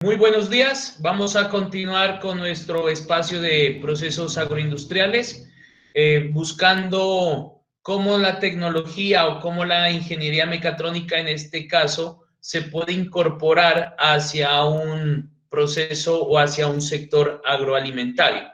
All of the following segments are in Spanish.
Muy buenos días, vamos a continuar con nuestro espacio de procesos agroindustriales, buscando cómo la tecnología o cómo la ingeniería mecatrónica en este caso se puede incorporar hacia un proceso o hacia un sector agroalimentario.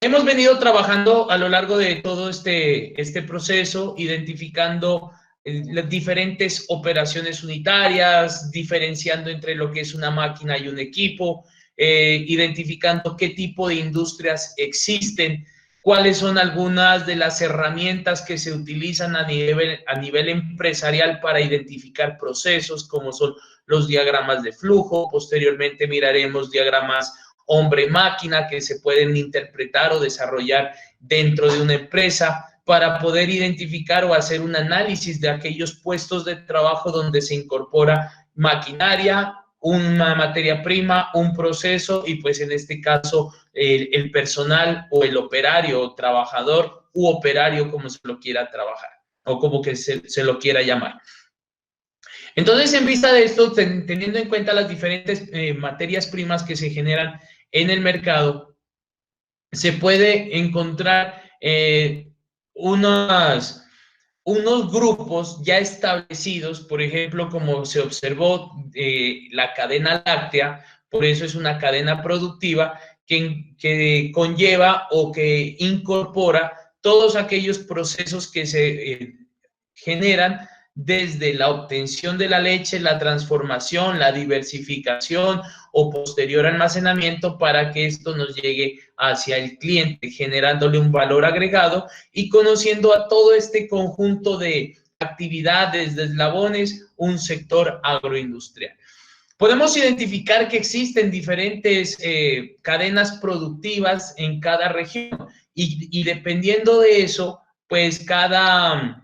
Hemos venido trabajando a lo largo de todo este proceso, identificando las diferentes operaciones unitarias, diferenciando entre lo que es una máquina y un equipo, identificando qué tipo de industrias existen, cuáles son algunas de las herramientas que se utilizan a nivel empresarial para identificar procesos, como son los diagramas de flujo. Posteriormente miraremos diagramas hombre-máquina que se pueden interpretar o desarrollar dentro de una empresa para poder identificar o hacer un análisis de aquellos puestos de trabajo donde se incorpora maquinaria, una materia prima, un proceso y pues en este caso el personal o el operario o trabajador u operario como se lo quiera trabajar o como que se lo quiera llamar. Entonces, en vista de esto, teniendo en cuenta las diferentes materias primas que se generan en el mercado, se puede encontrar unos grupos ya establecidos, por ejemplo, como se observó la cadena láctea, por eso es una cadena productiva que conlleva o que incorpora todos aquellos procesos que se generan desde la obtención de la leche, la transformación, la diversificación o posterior almacenamiento para que esto nos llegue hacia el cliente, generándole un valor agregado y conociendo a todo este conjunto de actividades, de eslabones, un sector agroindustrial. Podemos identificar que existen diferentes cadenas productivas en cada región y dependiendo de eso, pues cada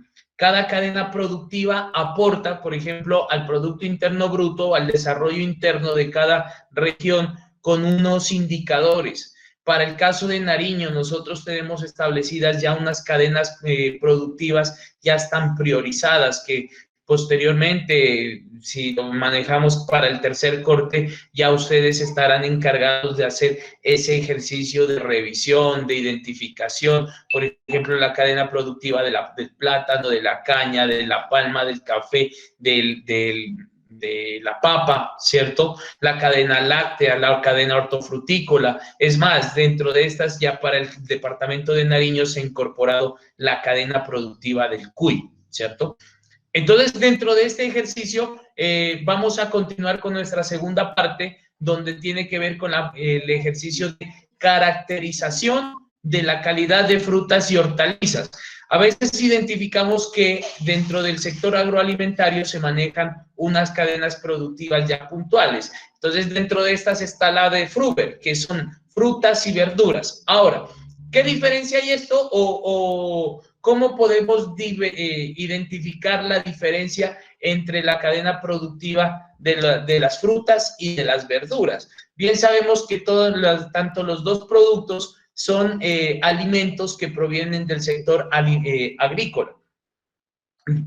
cadena productiva aporta, por ejemplo, al Producto Interno Bruto, al desarrollo interno de cada región con unos indicadores. Para el caso de Nariño, nosotros tenemos establecidas ya unas cadenas productivas, ya están priorizadas, que posteriormente, si lo manejamos para el tercer corte, ya ustedes estarán encargados de hacer ese ejercicio de revisión, de identificación, por ejemplo, la cadena productiva del plátano, de la caña, de la palma, del café, de la papa, ¿cierto? La cadena láctea, la cadena hortofrutícola. Es más, dentro de estas ya para el departamento de Nariño se ha incorporado la cadena productiva del cuy, ¿cierto? Entonces, dentro de este ejercicio, vamos a continuar con nuestra segunda parte, donde tiene que ver con el ejercicio de caracterización de la calidad de frutas y hortalizas. A veces identificamos que dentro del sector agroalimentario se manejan unas cadenas productivas ya puntuales. Entonces, dentro de estas está la de Fruver, que son frutas y verduras. Ahora, ¿qué diferencia hay esto o cómo podemos identificar la diferencia entre la cadena productiva de las frutas y de las verduras? Bien sabemos que tanto los dos productos son alimentos que provienen del sector agrícola,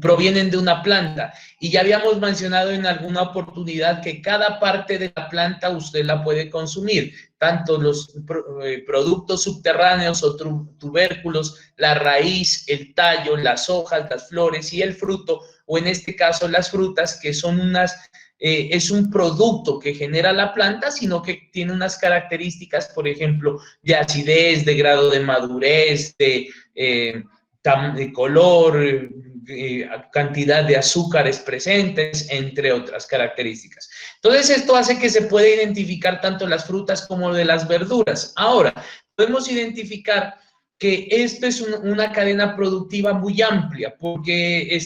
provienen de una planta y ya habíamos mencionado en alguna oportunidad que cada parte de la planta usted la puede consumir, tanto los productos subterráneos o tubérculos, la raíz, el tallo, las hojas, las flores y el fruto, o en este caso las frutas, que son es un producto que genera la planta, sino que tiene unas características, por ejemplo, de acidez, de grado de madurez, de color, cantidad de azúcares presentes, entre otras características. Entonces, esto hace que se pueda identificar tanto las frutas como de las verduras. Ahora, podemos identificar que esto es una cadena productiva muy amplia, porque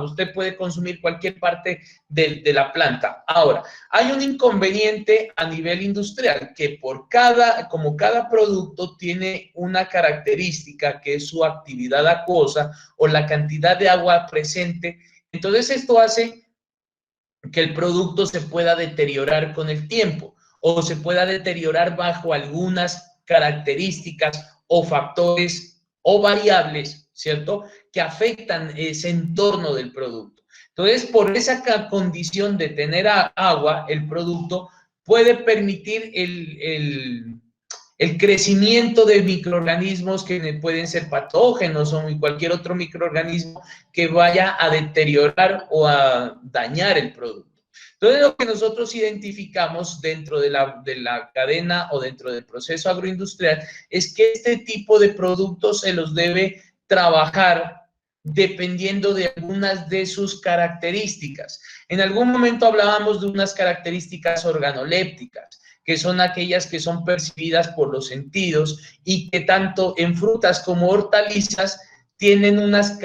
usted puede consumir cualquier parte de la planta. Ahora, hay un inconveniente a nivel industrial, que como cada producto tiene una característica que es su actividad acuosa o la cantidad de agua presente, entonces esto hace que el producto se pueda deteriorar con el tiempo o se pueda deteriorar bajo algunas características o factores o variables, ¿cierto?, que afectan ese entorno del producto. Entonces, por esa condición de tener agua, el producto puede permitir el crecimiento de microorganismos que pueden ser patógenos o cualquier otro microorganismo que vaya a deteriorar o a dañar el producto. Entonces, lo que nosotros identificamos dentro de la cadena o dentro del proceso agroindustrial es que este tipo de productos se los debe trabajar dependiendo de algunas de sus características. En algún momento hablábamos de unas características organolépticas, que son aquellas que son percibidas por los sentidos y que tanto en frutas como hortalizas tienen unas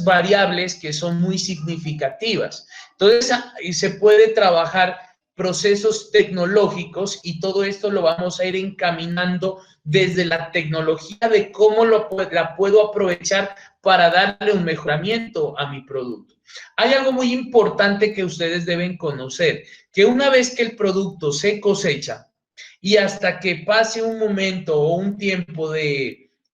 variables que son muy significativas. Entonces, se puede trabajar procesos tecnológicos y todo esto lo vamos a ir encaminando desde la tecnología de cómo la puedo aprovechar para darle un mejoramiento a mi producto. Hay algo muy importante que ustedes deben conocer, que una vez que el producto se cosecha y hasta que pase un momento o un tiempo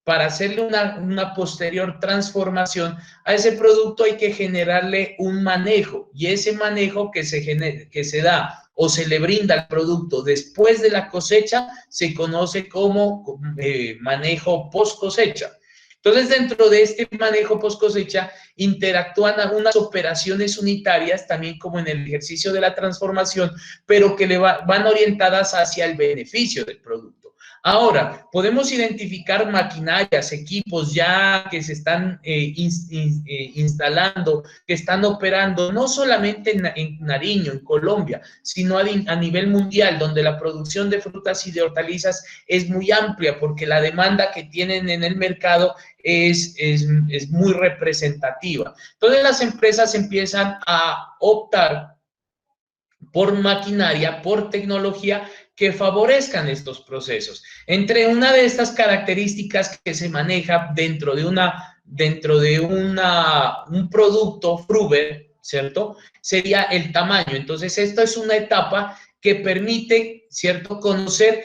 para hacerle una posterior transformación, a ese producto hay que generarle un manejo, y ese manejo que se da o se le brinda al producto después de la cosecha se conoce como manejo post cosecha. Entonces, dentro de este manejo post cosecha interactúan algunas operaciones unitarias, también como en el ejercicio de la transformación, pero que van orientadas hacia el beneficio del producto. Ahora, podemos identificar maquinarias, equipos ya que se están instalando, que están operando, no solamente en Nariño, en Colombia, sino a nivel mundial, donde la producción de frutas y de hortalizas es muy amplia, porque la demanda que tienen en el mercado es muy representativa. Entonces, las empresas empiezan a optar por maquinaria, por tecnología que favorezcan estos procesos. Entre una de estas características que se maneja dentro de un producto Fruver, ¿cierto? Sería el tamaño. Entonces, esta es una etapa que permite, ¿cierto?, conocer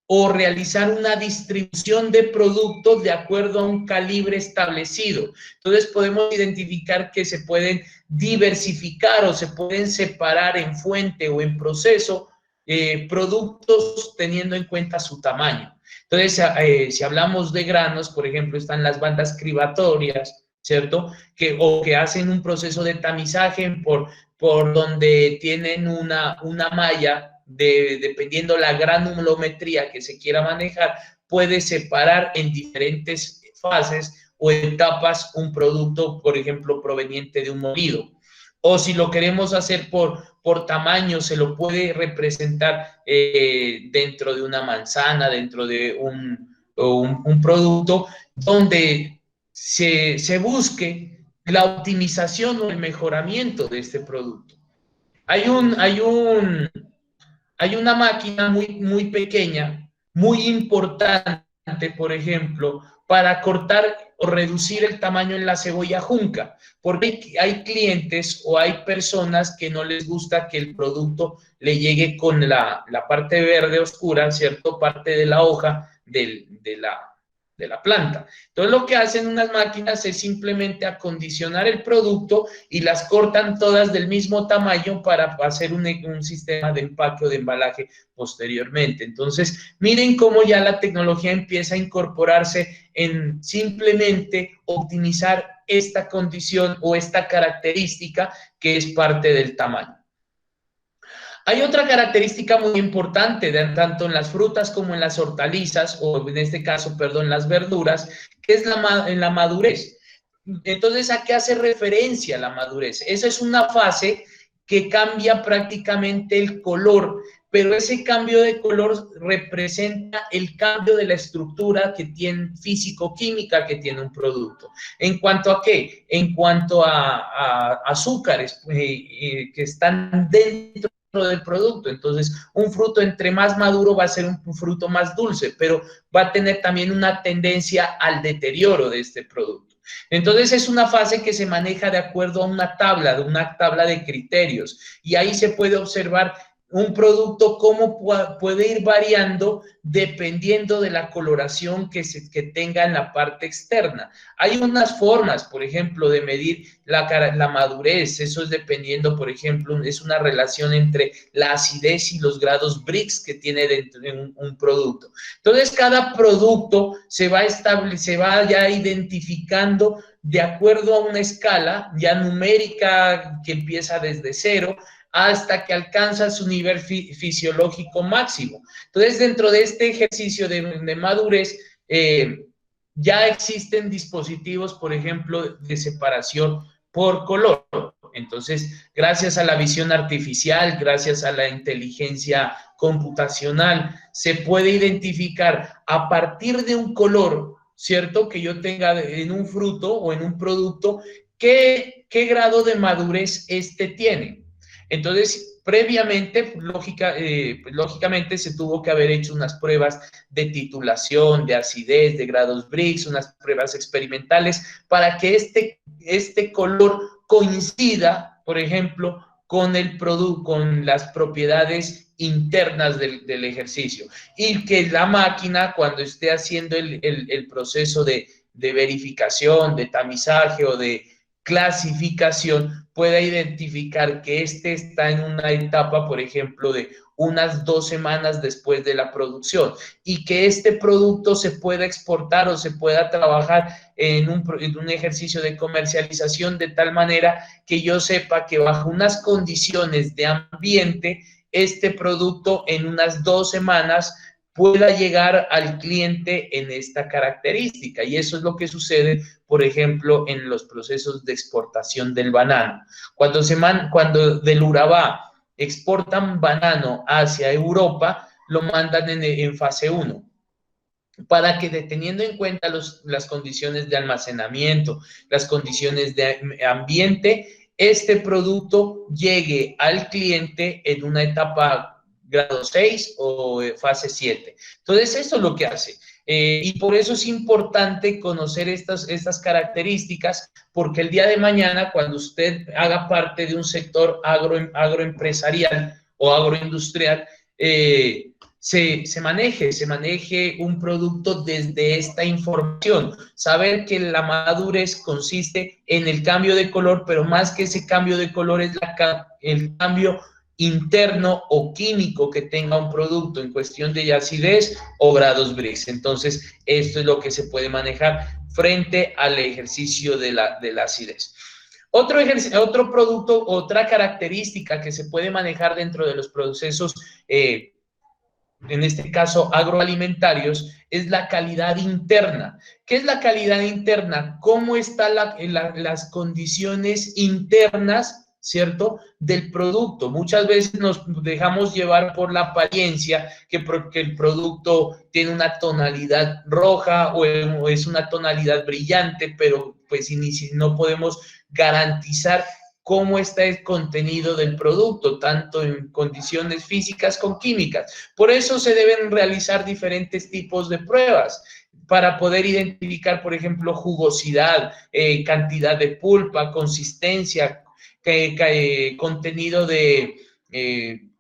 o realizar una distribución de productos de acuerdo a un calibre establecido. Entonces, podemos identificar que se pueden diversificar o se pueden separar en fuente o en proceso productos teniendo en cuenta su tamaño. Entonces, si hablamos de granos, por ejemplo, están las bandas cribatorias, ¿cierto? O que hacen un proceso de tamizaje por donde tienen una malla, dependiendo la granulometría que se quiera manejar, puede separar en diferentes fases o etapas un producto, por ejemplo, proveniente de un molido. O si lo queremos hacer por tamaño, se lo puede representar dentro de una manzana, dentro de un producto donde se busque la optimización o el mejoramiento de este producto. Hay una máquina muy pequeña, muy importante, por ejemplo, para cortar o reducir el tamaño en la cebolla junca, porque hay clientes o hay personas que no les gusta que el producto le llegue con la parte verde oscura, ¿cierto? Parte de la hoja de la planta. Entonces, lo que hacen unas máquinas es simplemente acondicionar el producto y las cortan todas del mismo tamaño para hacer un sistema de empaque o de embalaje posteriormente. Entonces, miren cómo ya la tecnología empieza a incorporarse en simplemente optimizar esta condición o esta característica que es parte del tamaño. Hay otra característica muy importante, tanto en las frutas como en las hortalizas, o en este caso, perdón, las verduras, que es la madurez. Entonces, ¿a qué hace referencia la madurez? Esa es una fase que cambia prácticamente el color, pero ese cambio de color representa el cambio de la estructura que tiene físico-química que tiene un producto. ¿En cuanto a qué? En cuanto a azúcares que están dentro del producto. Entonces, un fruto entre más maduro va a ser un fruto más dulce, pero va a tener también una tendencia al deterioro de este producto. Entonces, es una fase que se maneja de acuerdo a una tabla de criterios, y ahí se puede observar un producto cómo puede ir variando dependiendo de la coloración que tenga en la parte externa. Hay unas formas, por ejemplo, de medir la madurez. Eso es dependiendo, por ejemplo, es una relación entre la acidez y los grados Brix que tiene dentro de un producto. Entonces, cada producto se va ya identificando de acuerdo a una escala ya numérica que empieza desde 0 hasta que alcanza su nivel fisiológico máximo. Entonces, dentro de este ejercicio de madurez, ya existen dispositivos, por ejemplo, de separación por color. Entonces, gracias a la visión artificial, gracias a la inteligencia computacional, se puede identificar a partir de un color, ¿cierto? Que yo tenga en un fruto o en un producto, qué grado de madurez este tiene. Entonces, previamente, lógicamente, se tuvo que haber hecho unas pruebas de titulación, de acidez, de grados Brix, unas pruebas experimentales para que este color coincida, por ejemplo, con el producto, con las propiedades internas del ejercicio, y que la máquina, cuando esté haciendo el proceso de verificación, de tamizaje o de clasificación, pueda identificar que este está en una etapa, por ejemplo, de unas 2 semanas después de la producción, y que este producto se pueda exportar o se pueda trabajar en un ejercicio de comercialización de tal manera que yo sepa que bajo unas condiciones de ambiente, este producto en unas 2 semanas pueda llegar al cliente en esta característica. Y eso es lo que sucede, por ejemplo, en los procesos de exportación del banano. Cuando del Urabá exportan banano hacia Europa, lo mandan en fase 1, para que, teniendo en cuenta las condiciones de almacenamiento, las condiciones de ambiente, este producto llegue al cliente en una etapa grado 6 o fase 7. Entonces, esto es lo que hace. Y por eso es importante conocer estas características, porque el día de mañana, cuando usted haga parte de un sector agroempresarial o agroindustrial, se maneje un producto desde esta información. Saber que la madurez consiste en el cambio de color, pero más que ese cambio de color es el cambio interno o químico que tenga un producto en cuestión de acidez o grados Brix. Entonces, esto es lo que se puede manejar frente al ejercicio de la acidez. Otro producto, otra característica que se puede manejar dentro de los procesos, en este caso agroalimentarios, es la calidad interna. ¿Qué es la calidad interna? ¿Cómo están las condiciones internas, ¿cierto?, del producto? Muchas veces nos dejamos llevar por la apariencia, que el producto tiene una tonalidad roja o es una tonalidad brillante, pero pues no podemos garantizar cómo está el contenido del producto, tanto en condiciones físicas como químicas. Por eso se deben realizar diferentes tipos de pruebas para poder identificar, por ejemplo, jugosidad, cantidad de pulpa, consistencia, contenido de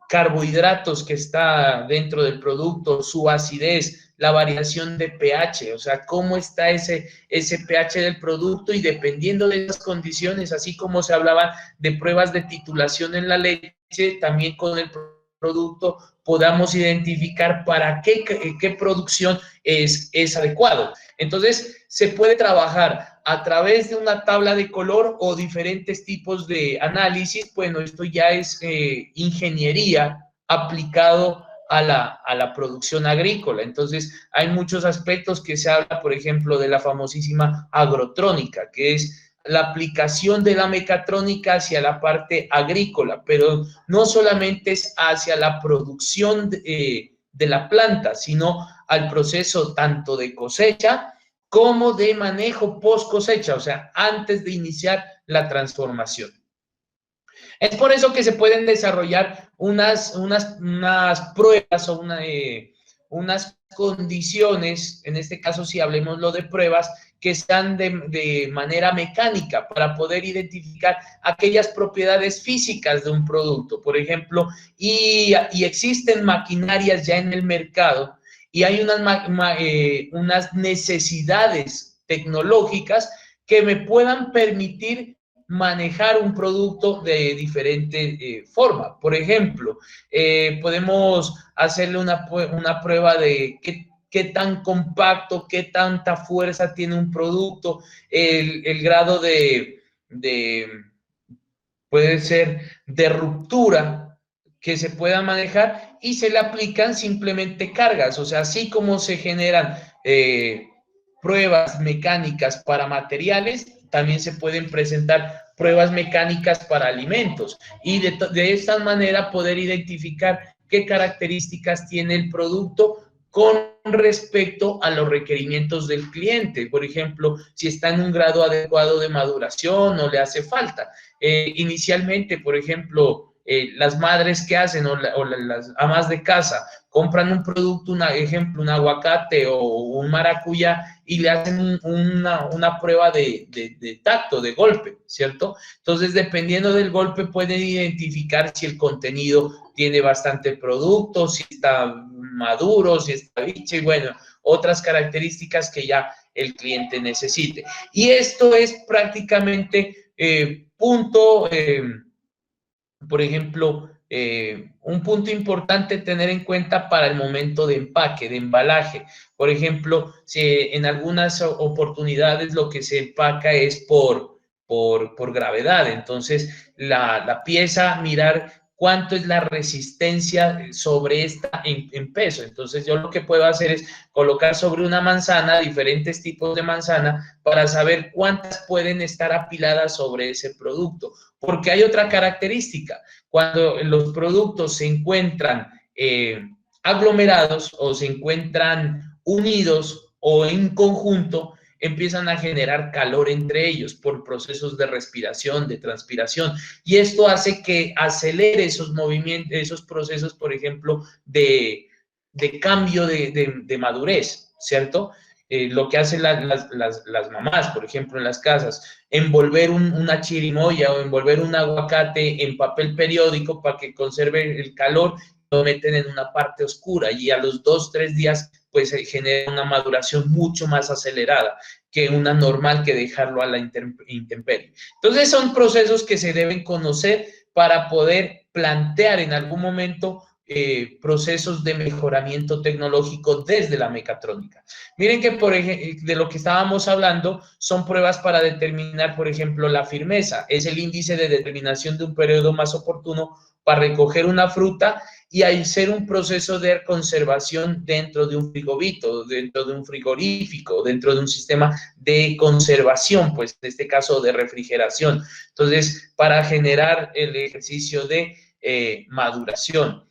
carbohidratos que está dentro del producto, su acidez, la variación de pH, o sea, cómo está ese pH del producto, y dependiendo de esas condiciones, así como se hablaba de pruebas de titulación en la leche, también con el producto podamos identificar para qué producción es adecuado. Entonces, se puede trabajar a través de una tabla de color o diferentes tipos de análisis. Bueno, esto ya es ingeniería aplicado a la producción agrícola. Entonces, hay muchos aspectos que se habla, por ejemplo, de la famosísima agrotrónica, que es la aplicación de la mecatrónica hacia la parte agrícola, pero no solamente es hacia la producción de la planta, sino al proceso tanto de cosecha como de manejo post cosecha, o sea, antes de iniciar la transformación. Es por eso que se pueden desarrollar unas pruebas o unas condiciones, en este caso si hablemos lo de pruebas, que sean de manera mecánica para poder identificar aquellas propiedades físicas de un producto, por ejemplo, y existen maquinarias ya en el mercado y hay unas necesidades tecnológicas que me puedan permitir manejar un producto de diferente forma. Por ejemplo, podemos hacerle una prueba de qué tan compacto, qué tanta fuerza tiene un producto, el grado puede ser de ruptura que se pueda manejar y se le aplican simplemente cargas, o sea, así como se generan pruebas mecánicas para materiales, también se pueden presentar pruebas mecánicas para alimentos y de esta manera poder identificar qué características tiene el producto con respecto a los requerimientos del cliente. Por ejemplo, si está en un grado adecuado de maduración o le hace falta. Inicialmente, por ejemplo, las madres que hacen o las amas de casa compran un producto, ejemplo, un aguacate o un maracuyá y le hacen una prueba de tacto, de golpe, ¿cierto? Entonces, dependiendo del golpe, pueden identificar si el contenido tiene bastante producto, si está maduro, si está biche, y bueno, otras características que ya el cliente necesite. Y esto es prácticamente por ejemplo, un punto importante tener en cuenta para el momento de empaque, de embalaje. Por ejemplo, si en algunas oportunidades lo que se empaca es por gravedad. Entonces, la pieza, mirar cuánto es la resistencia sobre esta en peso. Entonces, yo lo que puedo hacer es colocar sobre una manzana diferentes tipos de manzana para saber cuántas pueden estar apiladas sobre ese producto. Porque hay otra característica. Cuando los productos se encuentran aglomerados o se encuentran unidos o en conjunto, empiezan a generar calor entre ellos por procesos de respiración, de transpiración, y esto hace que acelere esos movimientos, esos procesos, por ejemplo, de cambio de madurez, ¿cierto? Lo que hacen las mamás, por ejemplo, en las casas, envolver una chirimoya o envolver un aguacate en papel periódico para que conserve el calor, lo meten en una parte oscura y a los 2-3 días pues se genera una maduración mucho más acelerada que una normal que dejarlo a la intemperie. Entonces son procesos que se deben conocer para poder plantear en algún momento procesos de mejoramiento tecnológico desde la mecatrónica. Miren que por ejemplo, de lo que estábamos hablando son pruebas para determinar, por ejemplo, la firmeza. Es el índice de determinación de un periodo más oportuno para recoger una fruta y hacer un proceso de conservación dentro de un frigorífico, dentro de un frigorífico, dentro de un sistema de conservación, pues en este caso de refrigeración. Entonces, para generar el ejercicio de maduración.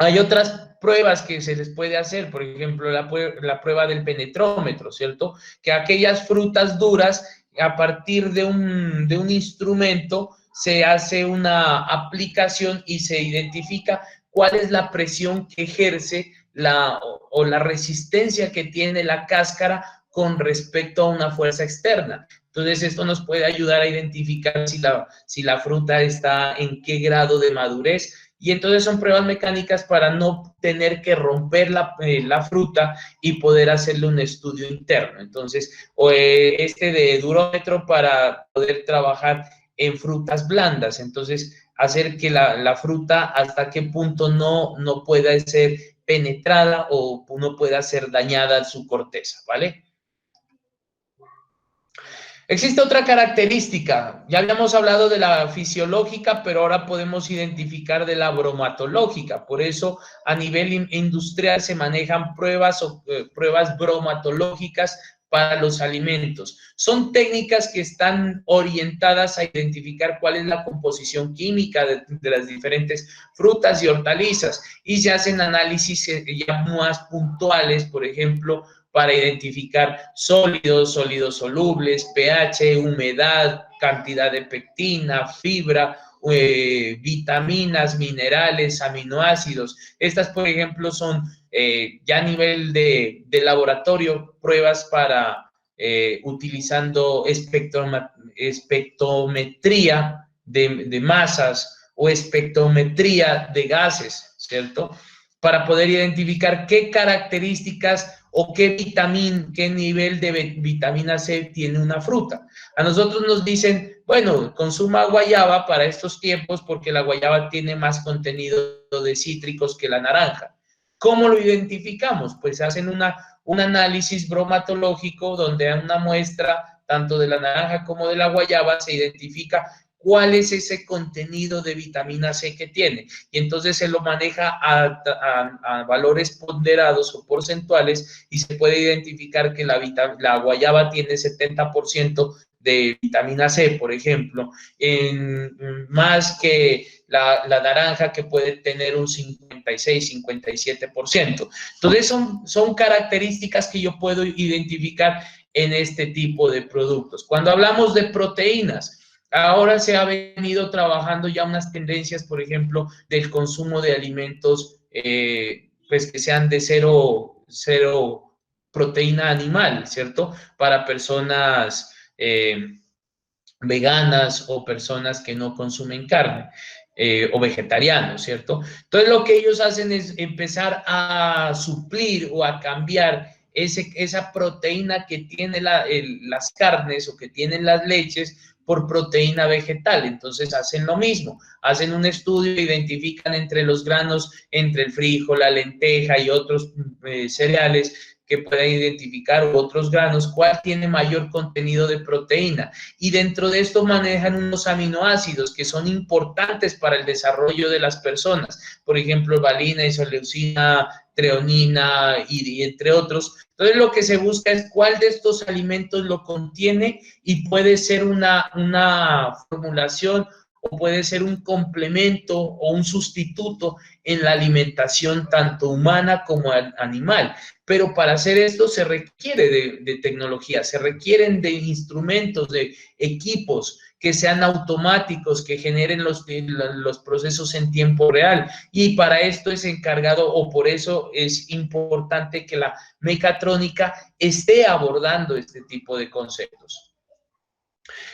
Hay otras pruebas que se les puede hacer, por ejemplo, la prueba del penetrómetro, ¿cierto? Que aquellas frutas duras, a partir de un instrumento, se hace una aplicación y se identifica cuál es la presión que ejerce o la resistencia que tiene la cáscara con respecto a una fuerza externa. Entonces, esto nos puede ayudar a identificar si la fruta está en qué grado de madurez. Y entonces son pruebas mecánicas para no tener que romper la fruta y poder hacerle un estudio interno. Entonces, este de durómetro para poder trabajar en frutas blandas. Entonces, hacer que la fruta hasta qué punto no pueda ser penetrada o no pueda ser dañada su corteza, ¿vale? Existe otra característica, ya habíamos hablado de la fisiológica, pero ahora podemos identificar de la bromatológica. Por eso, a nivel industrial se manejan pruebas bromatológicas para los alimentos. Son técnicas que están orientadas a identificar cuál es la composición química de las diferentes frutas y hortalizas y se hacen análisis ya más puntuales, por ejemplo, para identificar sólidos solubles, pH, humedad, cantidad de pectina, fibra, vitaminas, minerales, aminoácidos. Estas, por ejemplo, son ya a nivel de laboratorio, pruebas para utilizando espectrometría de masas o espectrometría de gases, ¿cierto? Para poder identificar qué características o qué nivel de vitamina C tiene una fruta. A nosotros nos dicen, bueno, consuma guayaba para estos tiempos porque la guayaba tiene más contenido de cítricos que la naranja. ¿Cómo lo identificamos? Pues hacen un análisis bromatológico donde en una muestra tanto de la naranja como de la guayaba se identifica cuál es ese contenido de vitamina C que tiene. Y entonces se lo maneja a valores ponderados o porcentuales y se puede identificar que la guayaba tiene 70% de vitamina C, por ejemplo, más que la naranja, que puede tener un 56, 57%. Entonces son características que yo puedo identificar en este tipo de productos. Cuando hablamos de proteínas, ahora se ha venido trabajando ya unas tendencias, por ejemplo, del consumo de alimentos pues que sean de cero proteína animal, ¿cierto? Para personas veganas o personas que no consumen carne o vegetarianos, ¿cierto? Entonces lo que ellos hacen es empezar a suplir o a cambiar esa proteína que tiene las carnes o que tienen las leches por proteína vegetal. Entonces hacen lo mismo, hacen un estudio, identifican entre los granos, entre el frijol, la lenteja y otros cereales que puedan identificar, otros granos, cuál tiene mayor contenido de proteína. Y dentro de esto manejan unos aminoácidos que son importantes para el desarrollo de las personas. Por ejemplo, valina, isoleucina, treonina y entre otros. Entonces, lo que se busca es cuál de estos alimentos lo contiene y puede ser una formulación o puede ser un complemento o un sustituto en la alimentación tanto humana como animal. Pero para hacer esto se requiere de tecnología, se requieren de instrumentos, de equipos que sean automáticos, que generen los procesos en tiempo real. Y para esto es encargado, o por eso es importante que la mecatrónica esté abordando este tipo de conceptos.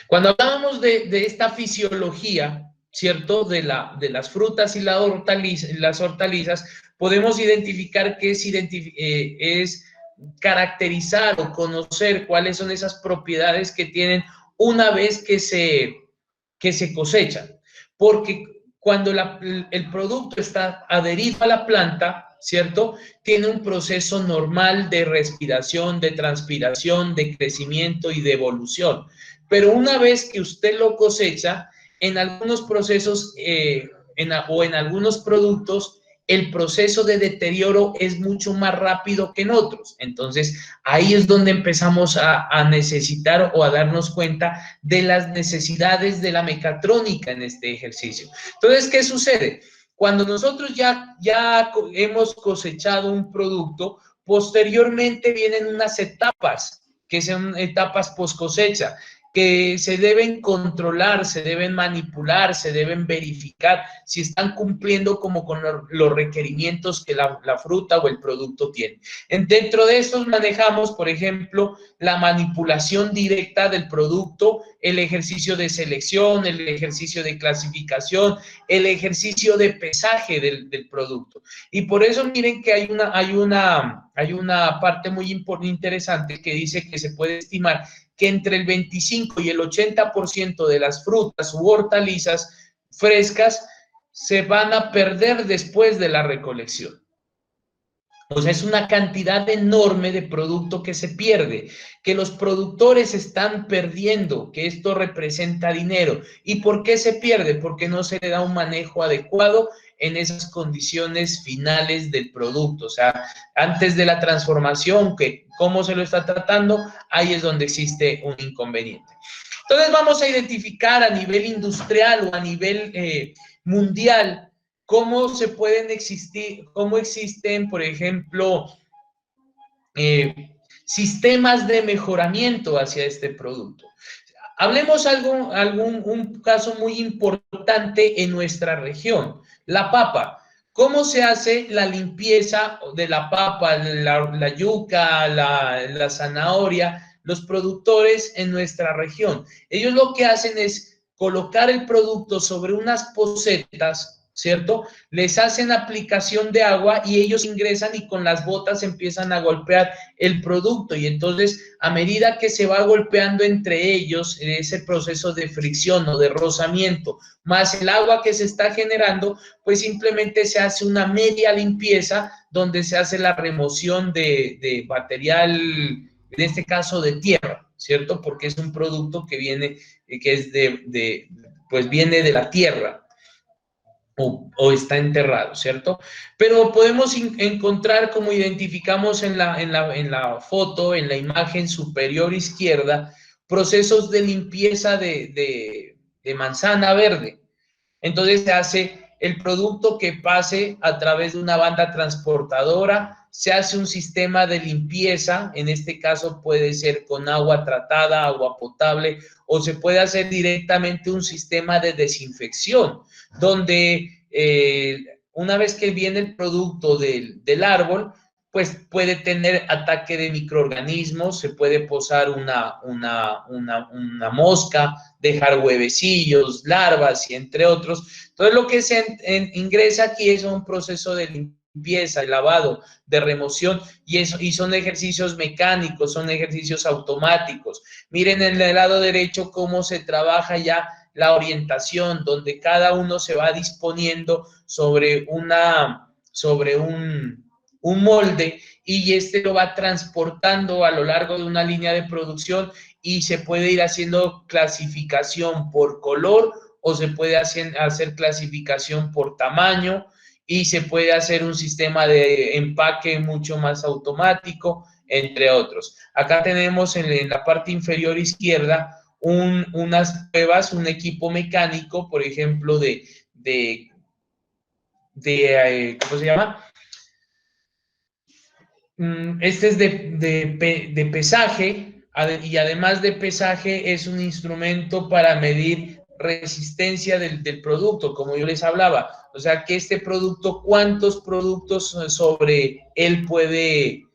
Cuando hablábamos de esta fisiología, ¿cierto? De las frutas y las hortalizas, podemos identificar que es caracterizar o conocer cuáles son esas propiedades que tienen una vez que se cosechan. Porque cuando el producto está adherido a la planta, ¿cierto? Tiene un proceso normal de respiración, de transpiración, de crecimiento y de evolución. Pero una vez que usted lo cosecha, en algunos procesos o en algunos productos, el proceso de deterioro es mucho más rápido que en otros. Entonces, ahí es donde empezamos a necesitar o a darnos cuenta de las necesidades de la mecatrónica en este ejercicio. Entonces, ¿qué sucede? Cuando nosotros ya hemos cosechado un producto, posteriormente vienen unas etapas, que son etapas post cosecha, que se deben controlar, se deben manipular, se deben verificar si están cumpliendo como con los requerimientos que la fruta o el producto tiene. Dentro de estos manejamos, por ejemplo, la manipulación directa del producto, el ejercicio de selección, el ejercicio de clasificación, el ejercicio de pesaje del producto. Y por eso miren que hay una parte muy interesante que dice que se puede estimar que entre el 25 y el 80% de las frutas u hortalizas frescas se van a perder después de la recolección. O sea, es una cantidad enorme de producto que se pierde, que los productores están perdiendo, que esto representa dinero. ¿Y por qué se pierde? Porque no se le da un manejo adecuado en esas condiciones finales del producto. O sea, antes de la transformación, que cómo se lo está tratando, ahí es donde existe un inconveniente. Entonces vamos a identificar a nivel industrial o a nivel mundial cómo se pueden cómo existen, por ejemplo, sistemas de mejoramiento hacia este producto. Hablemos un caso muy importante en nuestra región, la papa. ¿Cómo se hace la limpieza de la papa, la yuca, la zanahoria? Los productores en nuestra región, ellos lo que hacen es colocar el producto sobre unas posetas, ¿cierto? Les hacen aplicación de agua y ellos ingresan y con las botas empiezan a golpear el producto, y entonces a medida que se va golpeando entre ellos, ese proceso de fricción o de rozamiento, más el agua que se está generando, pues simplemente se hace una media limpieza donde se hace la remoción de material, en este caso de tierra, ¿cierto? Porque es un producto que viene, que es pues viene de la tierra. O está enterrado, ¿cierto? Pero podemos encontrar, como identificamos en la foto, en la imagen superior izquierda, procesos de limpieza de manzana verde. Entonces se hace el producto que pase a través de una banda transportadora, se hace un sistema de limpieza, en este caso puede ser con agua tratada, agua potable, o se puede hacer directamente un sistema de desinfección, donde una vez que viene el producto del árbol, pues puede tener ataque de microorganismos, se puede posar una mosca, dejar huevecillos, larvas y entre otros. Entonces lo que se ingresa aquí es un proceso de limpieza, de lavado, de remoción, y son ejercicios mecánicos, son ejercicios automáticos. Miren en el lado derecho cómo se trabaja ya la orientación, donde cada uno se va disponiendo sobre un molde, y este lo va transportando a lo largo de una línea de producción, y se puede ir haciendo clasificación por color, o se puede hacer clasificación por tamaño, y se puede hacer un sistema de empaque mucho más automático, entre otros. Acá tenemos en la parte inferior izquierda unas pruebas, un equipo mecánico, por ejemplo, ¿cómo se llama? Este es de pesaje, y además de pesaje es un instrumento para medir resistencia del producto, como yo les hablaba. O sea, que este producto, ¿cuántos productos sobre él puede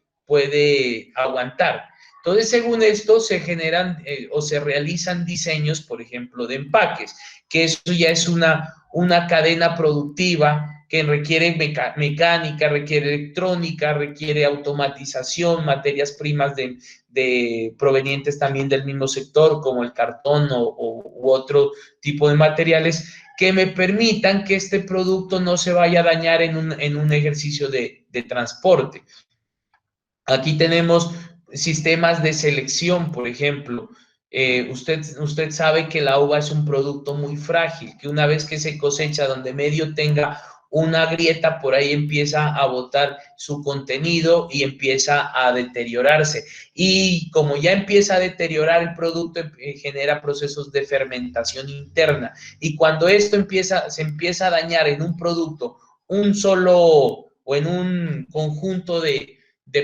aguantar? Entonces, según esto, se generan o se realizan diseños, por ejemplo, de empaques, que eso ya es una cadena productiva que requiere mecánica, requiere electrónica, requiere automatización, materias primas provenientes también del mismo sector, como el cartón u otro tipo de materiales, que me permitan que este producto no se vaya a dañar en un ejercicio de transporte. Aquí tenemos sistemas de selección, por ejemplo. Usted sabe que la uva es un producto muy frágil, que una vez que se cosecha, donde medio tenga una grieta, por ahí empieza a botar su contenido y empieza a deteriorarse. Y como ya empieza a deteriorar el producto, genera procesos de fermentación interna. Y cuando esto se empieza a dañar en un producto, un solo o en un conjunto de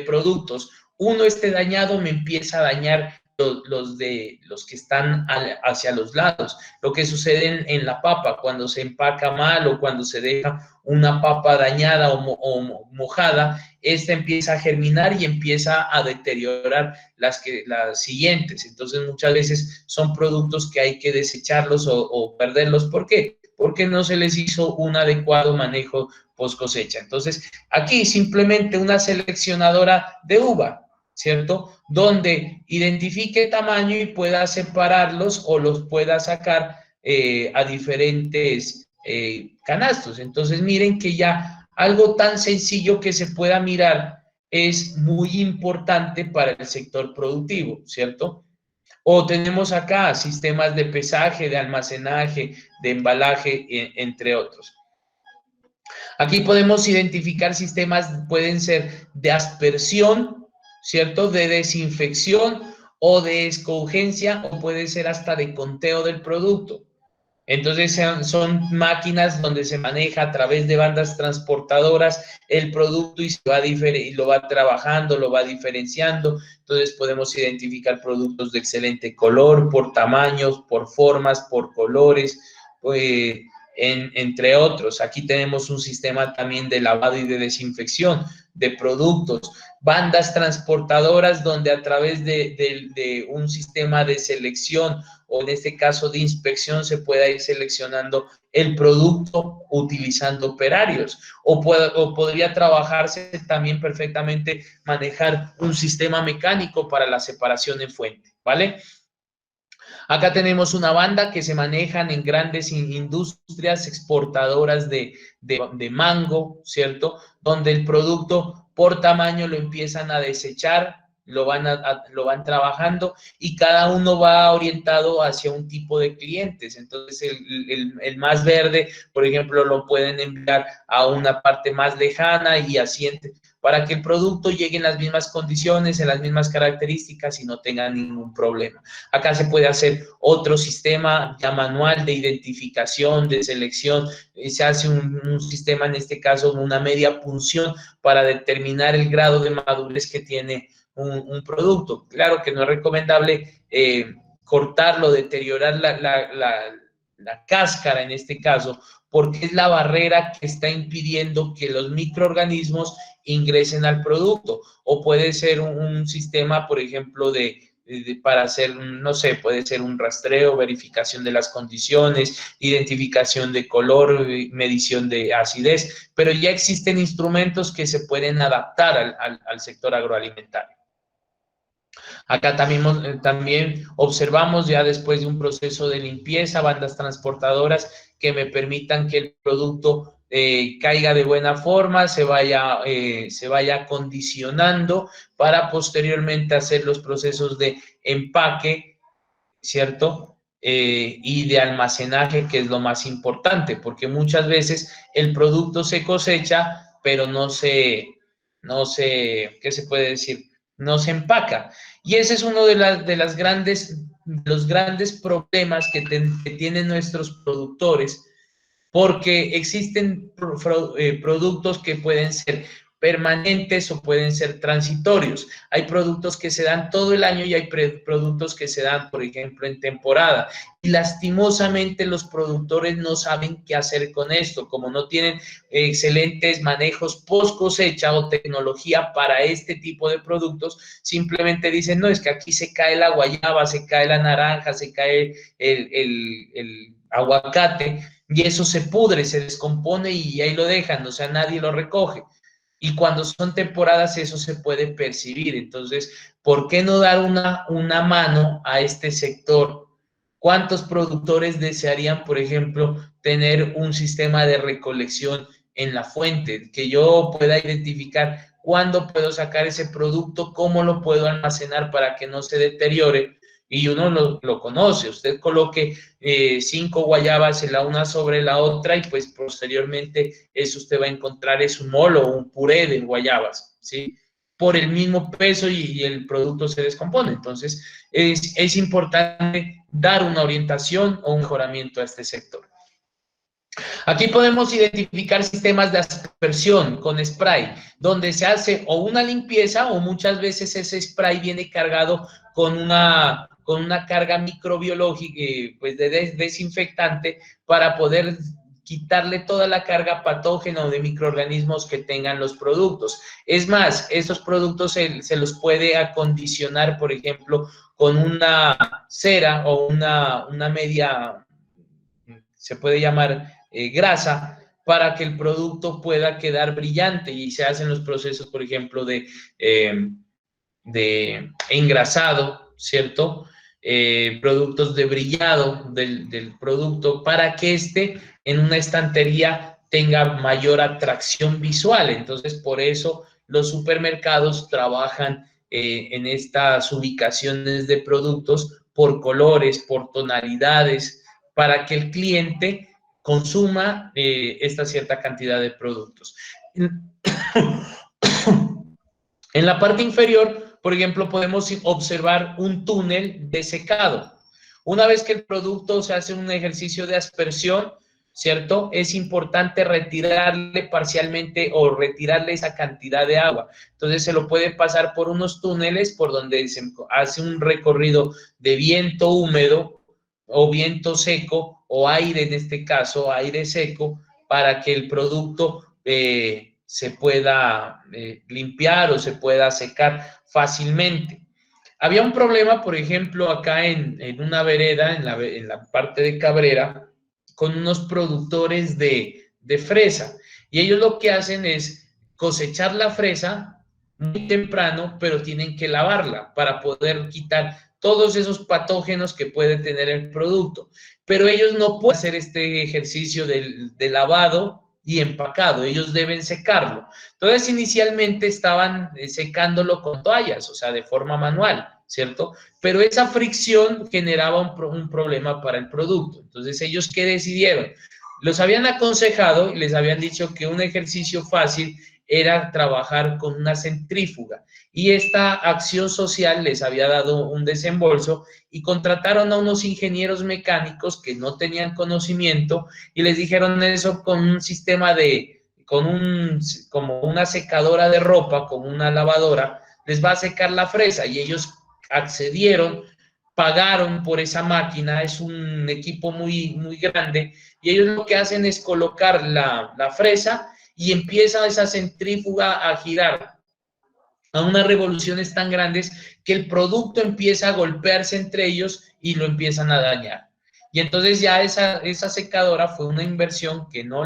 productos, uno esté dañado, me empieza a dañar los que están hacia los lados. Lo que sucede en la papa, cuando se empaca mal o cuando se deja una papa dañada o mojada, esta empieza a germinar y empieza a deteriorar las siguientes. Entonces, muchas veces son productos que hay que desecharlos o perderlos. ¿Por qué? Porque no se les hizo un adecuado manejo post cosecha. Entonces, aquí simplemente una seleccionadora de uva, ¿cierto? Donde identifique tamaño y pueda separarlos o los pueda sacar a diferentes canastos. Entonces, miren que ya algo tan sencillo que se pueda mirar es muy importante para el sector productivo, ¿cierto? O tenemos acá sistemas de pesaje, de almacenaje, de embalaje, entre otros. Aquí podemos identificar sistemas, pueden ser de aspersión, ¿cierto? De desinfección o de escogencia, o puede ser hasta de conteo del producto. Entonces son máquinas donde se maneja a través de bandas transportadoras el producto y lo va trabajando, lo va diferenciando. Entonces podemos identificar productos de excelente color, por tamaños, por formas, por colores, entre otros. Aquí tenemos un sistema también de lavado y de desinfección de productos, bandas transportadoras donde a través de un sistema de selección o en este caso de inspección se pueda ir seleccionando el producto utilizando operarios o podría trabajarse también perfectamente manejar un sistema mecánico para la separación en fuente, ¿vale? Acá tenemos una banda que se manejan en grandes industrias exportadoras de mango, ¿cierto? Donde el producto por tamaño lo empiezan a desechar, lo van trabajando y cada uno va orientado hacia un tipo de clientes. Entonces, el más verde, por ejemplo, lo pueden enviar a una parte más lejana y así para que el producto llegue en las mismas condiciones, en las mismas características y no tenga ningún problema. Acá se puede hacer otro sistema ya manual de identificación, de selección, se hace un sistema, en este caso, una media punción para determinar el grado de madurez que tiene un producto. Claro que no es recomendable cortarlo, deteriorar la cáscara en este caso, porque es la barrera que está impidiendo que los microorganismos ingresen al producto. O puede ser un sistema, por ejemplo, para hacer, no sé, puede ser un rastreo, verificación de las condiciones, identificación de color, medición de acidez, pero ya existen instrumentos que se pueden adaptar al sector agroalimentario. Acá también observamos ya después de un proceso de limpieza, bandas transportadoras que me permitan que el producto caiga de buena forma, se vaya condicionando para posteriormente hacer los procesos de empaque, ¿cierto? Y de almacenaje, que es lo más importante, porque muchas veces el producto se cosecha, pero ¿qué se puede decir? No se empaca. Y ese es uno de los grandes problemas que tienen nuestros productores, porque existen productos que pueden ser permanentes o pueden ser transitorios. Hay productos que se dan todo el año y hay productos que se dan, por ejemplo, en temporada. Y lastimosamente los productores no saben qué hacer con esto, como no tienen excelentes manejos post cosecha o tecnología para este tipo de productos, simplemente dicen, no, es que aquí se cae la guayaba, se cae la naranja, se cae el aguacate, y eso se pudre, se descompone y ahí lo dejan, o sea, nadie lo recoge. Y cuando son temporadas eso se puede percibir. Entonces, ¿por qué no dar una mano a este sector? ¿Cuántos productores desearían, por ejemplo, tener un sistema de recolección en la fuente? Que yo pueda identificar cuándo puedo sacar ese producto, cómo lo puedo almacenar para que no se deteriore. Y uno lo conoce, usted coloque 5 guayabas la una sobre la otra y pues posteriormente eso usted va a encontrar es un molo o un puré de guayabas, ¿sí? Por el mismo peso y el producto se descompone. Entonces es importante dar una orientación o un mejoramiento a este sector. Aquí podemos identificar sistemas de aspersión con spray, donde se hace o una limpieza o muchas veces ese spray viene cargado con una carga microbiológica, pues de desinfectante para poder quitarle toda la carga patógena o de microorganismos que tengan los productos. Es más, esos productos se los puede acondicionar, por ejemplo, con una cera o una media, se puede llamar grasa, para que el producto pueda quedar brillante y se hacen los procesos, por ejemplo, de engrasado, ¿cierto? Productos de brillado del producto para que éste en una estantería tenga mayor atracción visual. Entonces, por eso los supermercados trabajan en estas ubicaciones de productos por colores, por tonalidades, para que el cliente consuma esta cierta cantidad de productos. En la parte inferior, por ejemplo, podemos observar un túnel de secado. Una vez que el producto se hace un ejercicio de aspersión, ¿cierto? Es importante retirarle parcialmente o retirarle esa cantidad de agua. Entonces se lo puede pasar por unos túneles por donde se hace un recorrido de viento húmedo o viento seco o aire, en este caso aire seco, para que el producto se pueda limpiar o se pueda secar fácilmente. Había un problema, por ejemplo, acá en una vereda, en la parte de Cabrera, con unos productores de fresa. Y ellos lo que hacen es cosechar la fresa muy temprano, pero tienen que lavarla para poder quitar todos esos patógenos que puede tener el producto. Pero ellos no pueden hacer este ejercicio de lavado y empacado, ellos deben secarlo. Entonces, inicialmente estaban secándolo con toallas, o sea, de forma manual, ¿cierto? Pero esa fricción generaba un problema para el producto. Entonces, ¿ellos qué decidieron? Los habían aconsejado y les habían dicho que un ejercicio fácil era trabajar con una centrífuga. Y esta acción social les había dado un desembolso y contrataron a unos ingenieros mecánicos que no tenían conocimiento y les dijeron eso con un sistema como una secadora de ropa, como una lavadora, les va a secar la fresa y ellos accedieron, pagaron por esa máquina, es un equipo muy, muy grande y ellos lo que hacen es colocar la fresa y empieza esa centrífuga a girar a unas revoluciones tan grandes que el producto empieza a golpearse entre ellos y lo empiezan a dañar. Y entonces ya esa secadora fue una inversión que no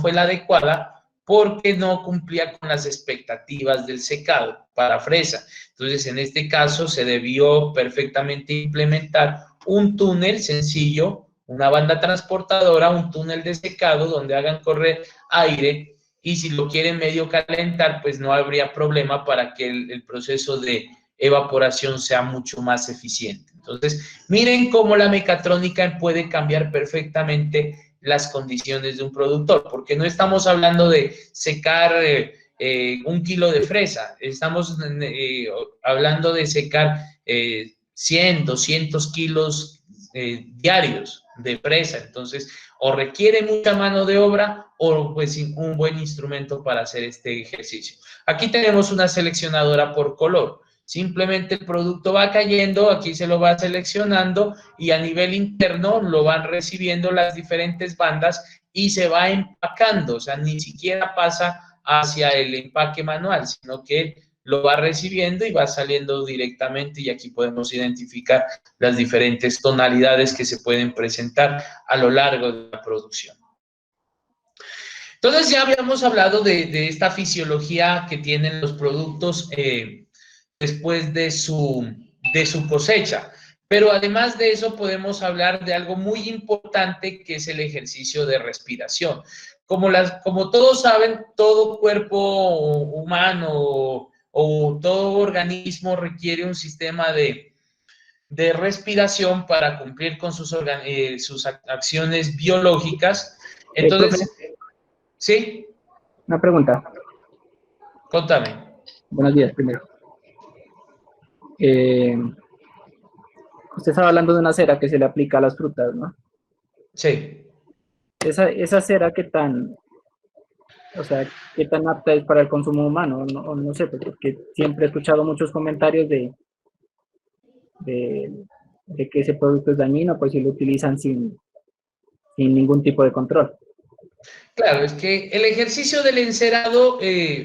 fue la adecuada porque no cumplía con las expectativas del secado para fresa. Entonces, en este caso, se debió perfectamente implementar un túnel sencillo, una banda transportadora, un túnel de secado donde hagan correr aire y si lo quieren medio calentar, pues no habría problema para que el proceso de evaporación sea mucho más eficiente. Entonces, miren cómo la mecatrónica puede cambiar perfectamente las condiciones de un productor, porque no estamos hablando de secar 1 kilo de fresa, estamos hablando de secar 100, 200 kilos diarios de fresa. Entonces, o requiere mucha mano de obra o pues un buen instrumento para hacer este ejercicio. Aquí tenemos una seleccionadora por color. Simplemente el producto va cayendo, aquí se lo va seleccionando y a nivel interno lo van recibiendo las diferentes bandas y se va empacando, o sea, ni siquiera pasa hacia el empaque manual, sino que lo va recibiendo y va saliendo directamente y aquí podemos identificar las diferentes tonalidades que se pueden presentar a lo largo de la producción. Entonces ya habíamos hablado de esta fisiología que tienen los productos después de su cosecha. Pero además de eso podemos hablar de algo muy importante que es el ejercicio de respiración. Como todos saben, todo cuerpo humano o todo organismo requiere un sistema de respiración para cumplir con sus acciones biológicas. Entonces, Profe, ¿sí? una pregunta. Contame. Buenos días, primero. Usted estaba hablando de una cera que se le aplica a las frutas, ¿no? Sí. Esa cera, ¿qué tan apta es para el consumo humano? No sé, porque siempre he escuchado muchos comentarios de que ese producto es dañino, pues si lo utilizan sin ningún tipo de control. Claro, es que el ejercicio del encerado,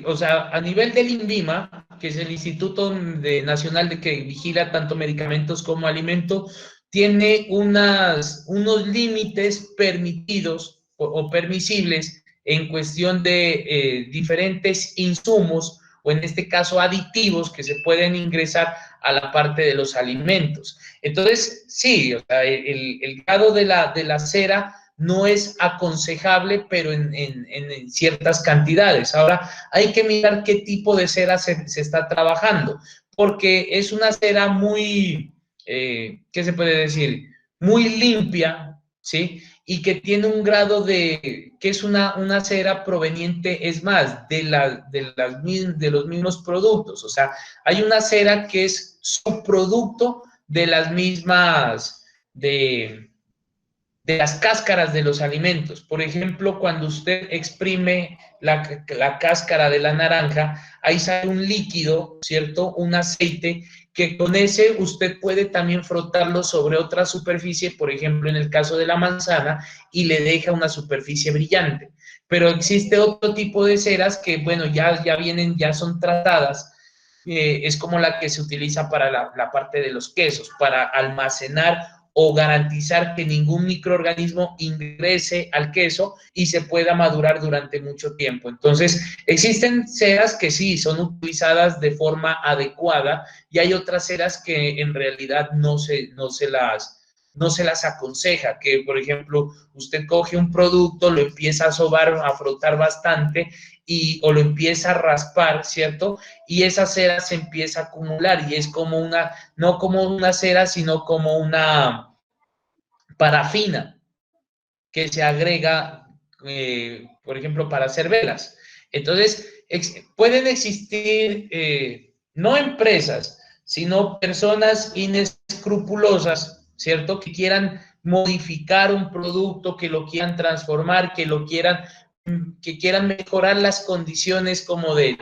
o sea, a nivel del INVIMA, que es el Instituto Nacional de que vigila tanto medicamentos como alimentos, tiene unos límites permitidos o permisibles en cuestión de diferentes insumos o en este caso aditivos que se pueden ingresar a la parte de los alimentos. Entonces, sí, o sea, el grado de la cera no es aconsejable, pero en ciertas cantidades. Ahora, hay que mirar qué tipo de cera se está trabajando, porque es una cera muy, ¿qué se puede decir? Muy limpia, ¿sí? Y que tiene un grado que es una cera proveniente, es más, de los mismos productos. O sea, hay una cera que es subproducto de las mismas, de las cáscaras de los alimentos. Por ejemplo, cuando usted exprime la cáscara de la naranja, ahí sale un líquido, ¿cierto? Un aceite que con ese usted puede también frotarlo sobre otra superficie, por ejemplo, en el caso de la manzana, y le deja una superficie brillante. Pero existe otro tipo de ceras que, bueno, ya vienen, ya son tratadas, es como la que se utiliza para la parte de los quesos, para almacenar o garantizar que ningún microorganismo ingrese al queso y se pueda madurar durante mucho tiempo. Entonces, existen ceras que sí son utilizadas de forma adecuada y hay otras ceras que en realidad no se las aconseja, que por ejemplo usted coge un producto, lo empieza a sobar, a frotar bastante o lo empieza a raspar, ¿cierto? Y esa cera se empieza a acumular y es como no como una cera, sino como una parafina que se agrega, por ejemplo, para hacer velas. Entonces, pueden existir no empresas, sino personas inescrupulosas, ¿cierto? Que quieran modificar un producto, que lo quieran transformar, que quieran mejorar las condiciones como del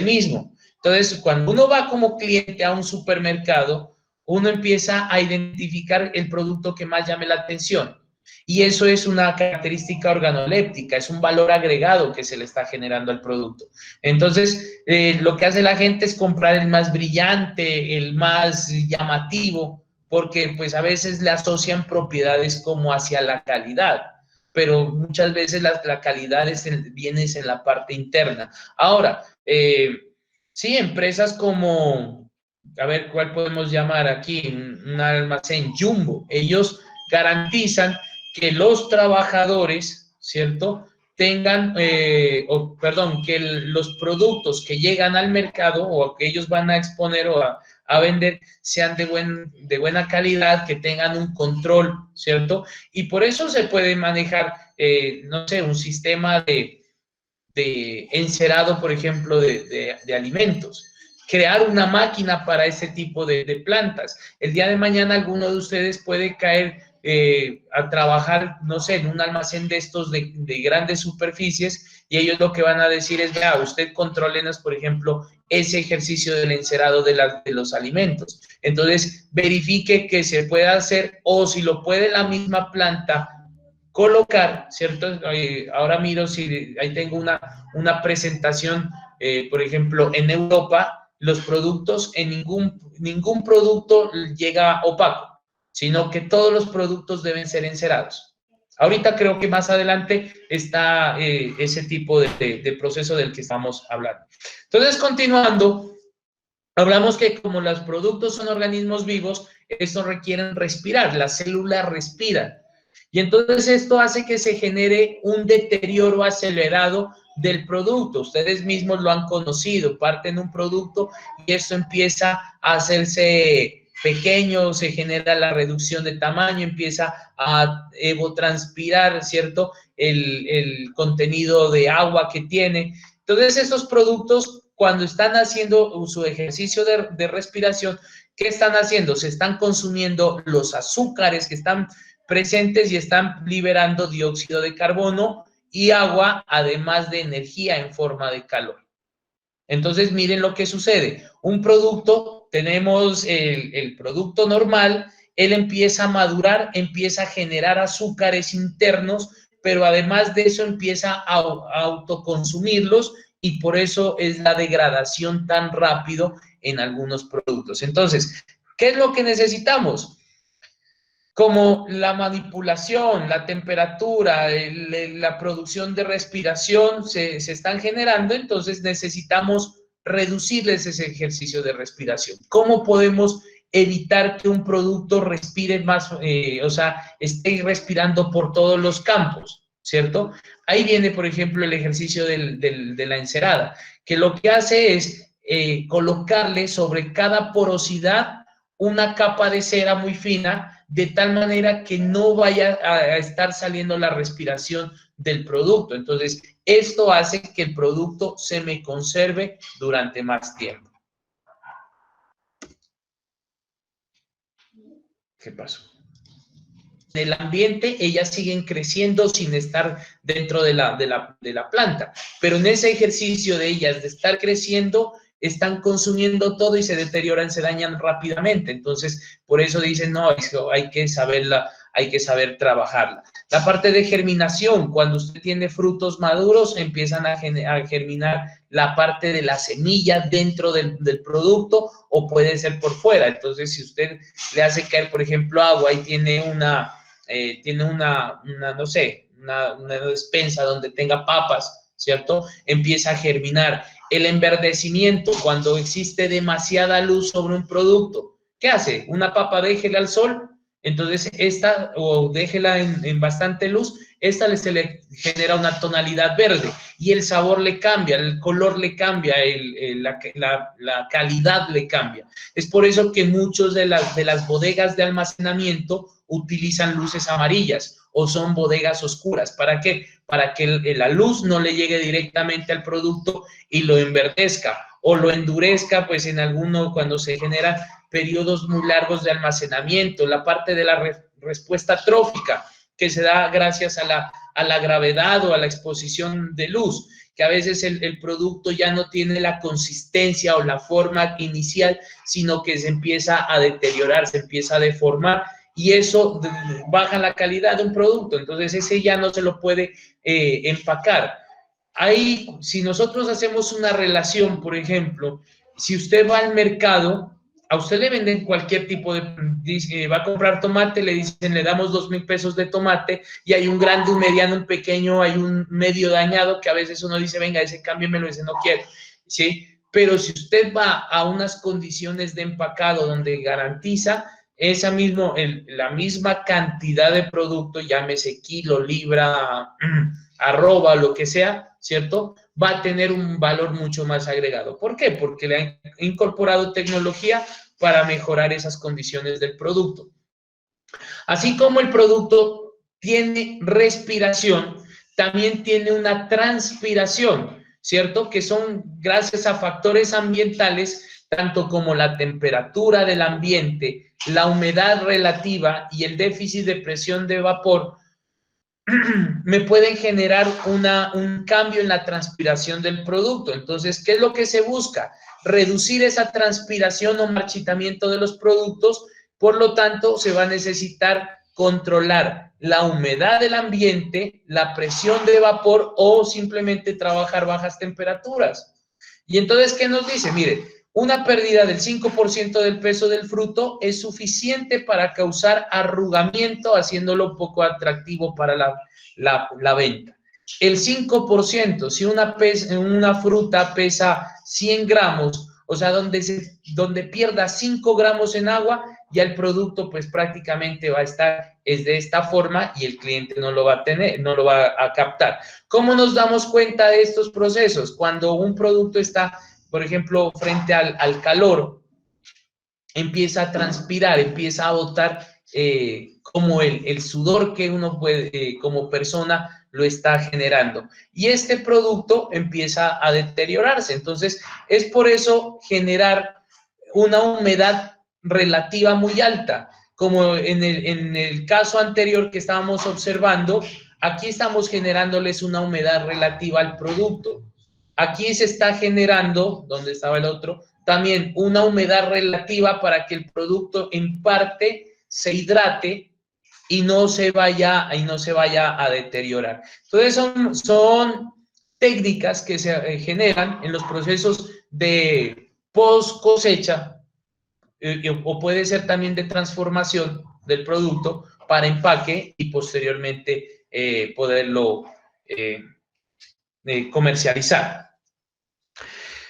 mismo. Entonces, cuando uno va como cliente a un supermercado, uno empieza a identificar el producto que más llame la atención. Y eso es una característica organoléptica, es un valor agregado que se le está generando al producto. Entonces, lo que hace la gente es comprar el más brillante, el más llamativo, porque pues a veces le asocian propiedades como hacia la calidad, pero muchas veces la calidad viene en la parte interna. Ahora, sí, empresas como, a ver, ¿cuál podemos llamar aquí? Un almacén Jumbo. Ellos garantizan que los trabajadores, ¿cierto? Tengan, que los productos que llegan al mercado o que ellos van a exponer o a vender sean de buena calidad, que tengan un control, ¿cierto? Y por eso se puede manejar, no sé, un sistema de encerado, por ejemplo, de alimentos. Crear una máquina para ese tipo de plantas. El día de mañana alguno de ustedes puede caer a trabajar, no sé, en un almacén de estos de grandes superficies y ellos lo que van a decir es, vea, usted controlenos, por ejemplo, ese ejercicio del encerado de los alimentos. Entonces, verifique que se pueda hacer o si lo puede la misma planta colocar, ¿cierto? Ahora miro si ahí tengo una presentación, por ejemplo, en Europa, los productos, en ningún producto llega opaco, sino que todos los productos deben ser encerados. Ahorita creo que más adelante está ese tipo de proceso del que estamos hablando. Entonces, continuando, hablamos que como los productos son organismos vivos, estos requieren respirar, las células respiran. Y entonces esto hace que se genere un deterioro acelerado del producto. Ustedes mismos lo han conocido, parten un producto y esto empieza a hacerse pequeño, se genera la reducción de tamaño, empieza a evotranspirar, ¿cierto? El contenido de agua que tiene. Entonces estos productos, cuando están haciendo su ejercicio de respiración, ¿qué están haciendo? Se están consumiendo los azúcares que están presentes y están liberando dióxido de carbono y agua, además de energía en forma de calor. Entonces, miren lo que sucede. Un producto, tenemos el producto normal, él empieza a madurar, empieza a generar azúcares internos, pero además de eso empieza a autoconsumirlos y por eso es la degradación tan rápido en algunos productos. Entonces, ¿qué es lo que necesitamos? Como la manipulación, la temperatura, la producción de respiración se están generando, entonces necesitamos reducirles ese ejercicio de respiración. ¿Cómo podemos evitar que un producto respire más, o sea, esté respirando por todos los campos? ¿Cierto? Ahí viene, por ejemplo, el ejercicio de la encerada, que lo que hace es colocarle sobre cada porosidad una capa de cera muy fina, de tal manera que no vaya a estar saliendo la respiración del producto. Entonces, esto hace que el producto se me conserve durante más tiempo. ¿Qué pasó? del ambiente, ellas siguen creciendo sin estar dentro de la planta. Pero en ese ejercicio de ellas de estar creciendo, están consumiendo todo y se deterioran, se dañan rápidamente. Entonces, por eso dicen, no, eso hay que saberla, hay que saber trabajarla. La parte de germinación, cuando usted tiene frutos maduros, empiezan a germinar la parte de la semilla dentro del producto o puede ser por fuera. Entonces, si usted le hace caer, por ejemplo, agua y tiene una no sé, una despensa donde tenga papas, ¿cierto? Empieza a germinar. El enverdecimiento, cuando existe demasiada luz sobre un producto, ¿qué hace? Una papa déjela al sol, entonces esta, o déjela en bastante luz, esta se le genera una tonalidad verde y el sabor le cambia, el color le cambia, la calidad le cambia. Es por eso que muchos de las bodegas de almacenamiento utilizan luces amarillas o son bodegas oscuras. ¿Para qué? Para que la luz no le llegue directamente al producto y lo enverdezca o lo endurezca, pues en alguno cuando se generan periodos muy largos de almacenamiento, la parte de la respuesta trófica que se da gracias a la gravedad o a la exposición de luz, que a veces el producto ya no tiene la consistencia o la forma inicial, sino que se empieza a deteriorar, se empieza a deformar y eso baja la calidad de un producto. Entonces ese ya no se lo puede empacar. Ahí, si nosotros hacemos una relación, por ejemplo, si usted va al mercado, a usted le venden cualquier tipo de, va a comprar tomate, le dicen, le damos 2,000 pesos de tomate y hay un grande, un mediano, un pequeño, hay un medio dañado que a veces uno dice, venga, ese cámbiamelo, ese no quiero, ¿sí? Pero si usted va a unas condiciones de empacado donde garantiza la misma cantidad de producto, llámese kilo, libra, arroba, lo que sea, ¿cierto? Va a tener un valor mucho más agregado. ¿Por qué? Porque le han incorporado tecnología para mejorar esas condiciones del producto. Así como el producto tiene respiración, también tiene una transpiración, ¿cierto? Que son gracias a factores ambientales, tanto como la temperatura del ambiente, la humedad relativa y el déficit de presión de vapor, me pueden generar un cambio en la transpiración del producto. Entonces, ¿qué es lo que se busca? Reducir esa transpiración o marchitamiento de los productos, por lo tanto, se va a necesitar controlar la humedad del ambiente, la presión de vapor o simplemente trabajar bajas temperaturas. Y entonces, ¿qué nos dice? Mire, una pérdida del 5% del peso del fruto es suficiente para causar arrugamiento, haciéndolo poco atractivo para la venta. El 5%, si una fruta pesa 100 gramos, o sea, donde pierda 5 gramos en agua, ya el producto pues prácticamente va a estar es de esta forma y el cliente no lo va a tener, no lo va a captar. ¿Cómo nos damos cuenta de estos procesos? Cuando un producto está, por ejemplo, frente al calor, empieza a transpirar, empieza a botar como el sudor que uno puede, como persona, lo está generando. Y este producto empieza a deteriorarse. Entonces, es por eso generar una humedad relativa muy alta. Como en el caso anterior que estábamos observando, aquí estamos generándoles una humedad relativa al producto. Aquí se está generando, ¿dónde estaba el otro? También una humedad relativa para que el producto en parte se hidrate y no se vaya a deteriorar. Entonces son técnicas que se generan en los procesos de post cosecha o puede ser también de transformación del producto para empaque y posteriormente poderlo comercializar.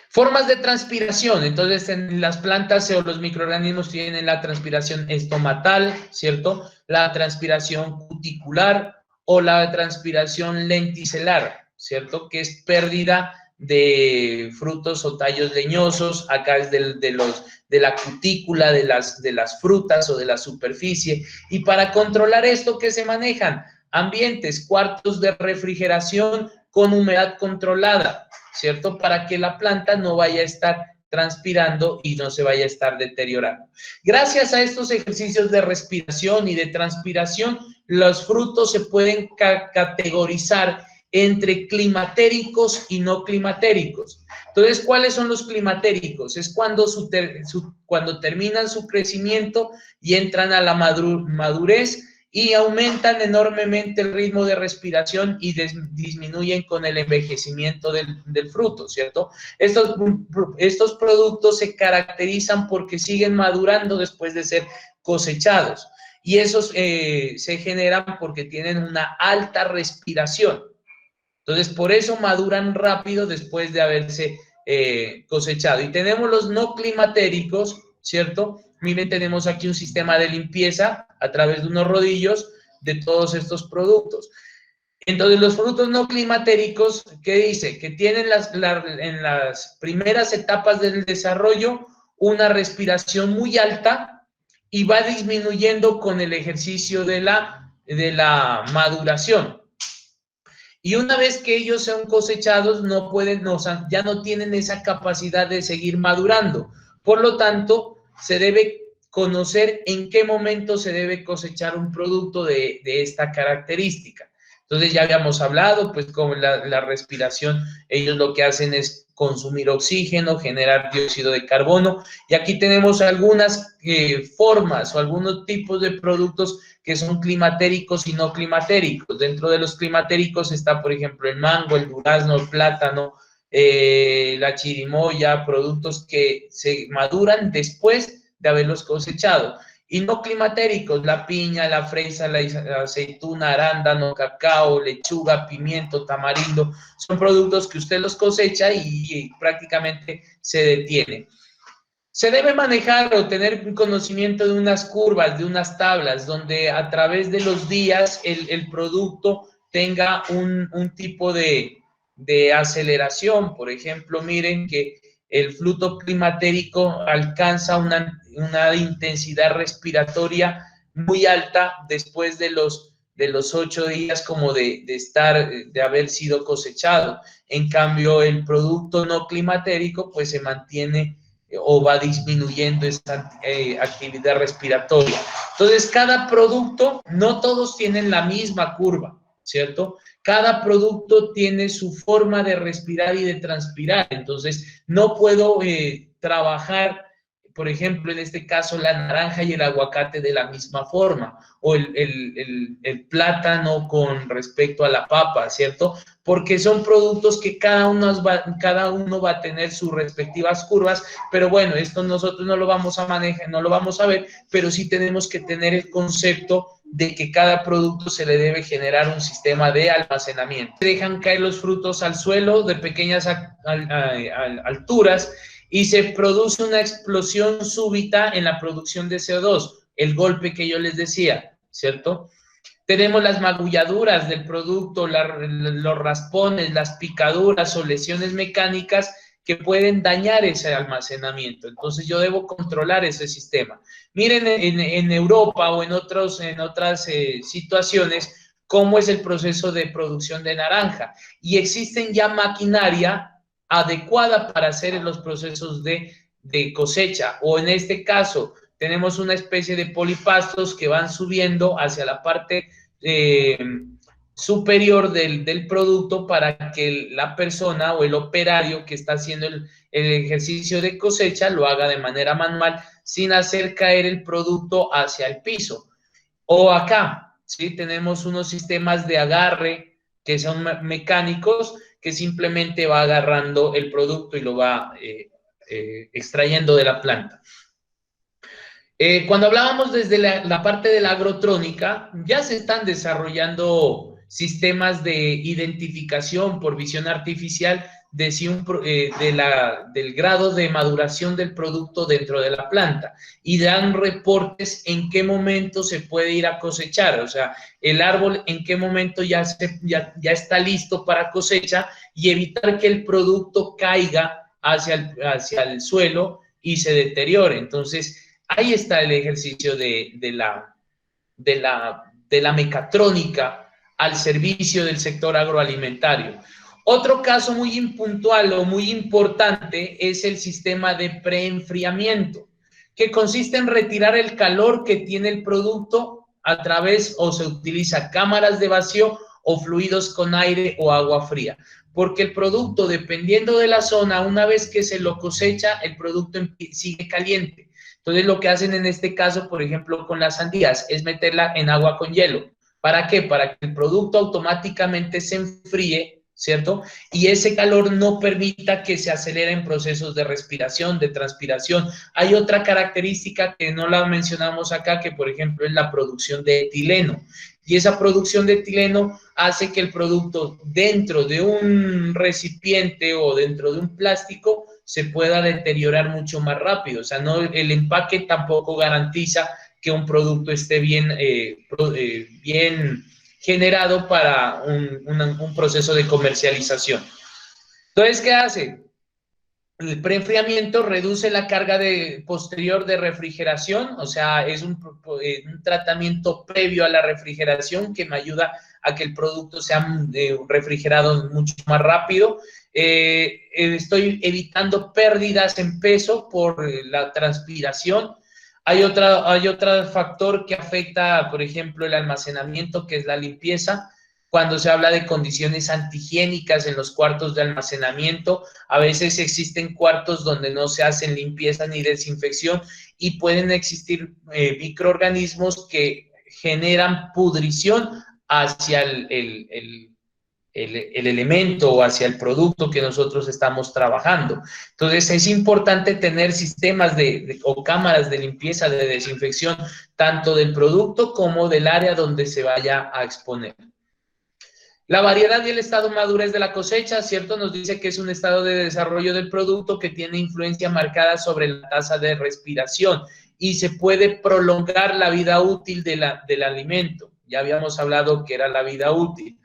Formas de transpiración, entonces en las plantas o los microorganismos tienen la transpiración estomatal, ¿cierto? La transpiración cuticular o la transpiración lenticelar, ¿cierto? Que es pérdida de frutos o tallos leñosos, acá es de la cutícula de las frutas o de la superficie. Y para controlar esto, ¿qué se manejan? Ambientes, cuartos de refrigeración con humedad controlada, ¿cierto? Para que la planta no vaya a estar transpirando y no se vaya a estar deteriorando. Gracias a estos ejercicios de respiración y de transpiración, los frutos se pueden categorizar entre climatéricos y no climatéricos. Entonces, ¿cuáles son los climatéricos? Es cuando, cuando terminan su crecimiento y entran a la madurez y aumentan enormemente el ritmo de respiración y disminuyen con el envejecimiento del fruto, ¿cierto? Estos productos se caracterizan porque siguen madurando después de ser cosechados y esos se generan porque tienen una alta respiración. Entonces, por eso maduran rápido después de haberse cosechado. Y tenemos los no climatéricos, ¿cierto? Miren, tenemos aquí un sistema de limpieza a través de unos rodillos de todos estos productos. Entonces, los frutos no climatéricos, ¿qué dice? Que tienen en las primeras etapas del desarrollo una respiración muy alta y va disminuyendo con el ejercicio de la maduración. Y una vez que ellos sean cosechados, no pueden, ya no tienen esa capacidad de seguir madurando. Por lo tanto, se debe conocer en qué momento se debe cosechar un producto de esta característica. Entonces, ya habíamos hablado, pues, con la respiración, ellos lo que hacen es consumir oxígeno, generar dióxido de carbono. Y aquí tenemos algunas formas o algunos tipos de productos que son climatéricos y no climatéricos. Dentro de los climatéricos está, por ejemplo, el mango, el durazno, el plátano, la chirimoya, productos que se maduran después de haberlos cosechado. Y no climatéricos, la piña, la fresa, la aceituna, arándano, cacao, lechuga, pimiento, tamarindo, son productos que usted los cosecha y prácticamente se detiene. Se debe manejar o tener un conocimiento de unas curvas, de unas tablas, donde a través de los días el producto tenga un tipo de aceleración. Por ejemplo, miren que el fruto climatérico alcanza una intensidad respiratoria muy alta después de los 8 días como de haber sido cosechado. En cambio, el producto no climatérico pues se mantiene o va disminuyendo esa actividad respiratoria. Entonces, cada producto, no todos tienen la misma curva, ¿cierto? Cada producto tiene su forma de respirar y de transpirar. Entonces, no puedo trabajar, por ejemplo, en este caso, la naranja y el aguacate de la misma forma, o el plátano con respecto a la papa, ¿cierto? Porque son productos que cada uno va a tener sus respectivas curvas, pero bueno, esto nosotros no lo vamos a manejar, no lo vamos a ver, pero sí tenemos que tener el concepto de que cada producto se le debe generar un sistema de almacenamiento. Se dejan caer los frutos al suelo de pequeñas alturas y se produce una explosión súbita en la producción de CO2, el golpe que yo les decía, ¿cierto? Tenemos las magulladuras del producto, los raspones, las picaduras o lesiones mecánicas que pueden dañar ese almacenamiento. Entonces yo debo controlar ese sistema. Miren en Europa o en otras situaciones cómo es el proceso de producción de naranja. Y existen ya maquinaria adecuada para hacer los procesos de cosecha. O en este caso, tenemos una especie de polipastos que van subiendo hacia la parte superior del producto para que la persona o el operario que está haciendo el ejercicio de cosecha lo haga de manera manual sin hacer caer el producto hacia el piso. O acá, ¿sí? Tenemos unos sistemas de agarre que son mecánicos que simplemente va agarrando el producto y lo va extrayendo de la planta. Cuando hablábamos desde la parte de la agrotrónica, ya se están desarrollando sistemas de identificación por visión artificial del grado de maduración del producto dentro de la planta y dan reportes en qué momento se puede ir a cosechar, o sea, el árbol en qué momento ya está listo para cosecha y evitar que el producto caiga hacia el suelo y se deteriore. Entonces, ahí está el ejercicio de la mecatrónica al servicio del sector agroalimentario. Otro caso muy impuntual o muy importante es el sistema de preenfriamiento, que consiste en retirar el calor que tiene el producto a través o se utiliza cámaras de vacío o fluidos con aire o agua fría. Porque el producto, dependiendo de la zona, una vez que se lo cosecha, el producto sigue caliente. Entonces, lo que hacen en este caso, por ejemplo, con las sandías, es meterla en agua con hielo. ¿Para qué? Para que el producto automáticamente se enfríe, ¿cierto? Y ese calor no permita que se aceleren procesos de respiración, de transpiración. Hay otra característica que no la mencionamos acá, que por ejemplo es la producción de etileno. Y esa producción de etileno hace que el producto dentro de un recipiente o dentro de un plástico se pueda deteriorar mucho más rápido. O sea, no, el empaque tampoco garantiza que un producto esté bien, bien generado para un proceso de comercialización. Entonces, ¿qué hace? El preenfriamiento reduce la carga posterior de refrigeración, o sea, es un tratamiento previo a la refrigeración que me ayuda a que el producto sea refrigerado mucho más rápido. Estoy evitando pérdidas en peso por la transpiración. Hay otro factor que afecta, por ejemplo, el almacenamiento, que es la limpieza. Cuando se habla de condiciones antihigiénicas en los cuartos de almacenamiento, a veces existen cuartos donde no se hacen limpieza ni desinfección y pueden existir microorganismos que generan pudrición hacia el elemento o hacia el producto que nosotros estamos trabajando. Entonces, es importante tener sistemas o cámaras de limpieza, de desinfección, tanto del producto como del área donde se vaya a exponer. La variedad y el estado madurez de la cosecha, ¿cierto? Nos dice que es un estado de desarrollo del producto que tiene influencia marcada sobre la tasa de respiración y se puede prolongar la vida útil del alimento. Ya habíamos hablado que era la vida útil.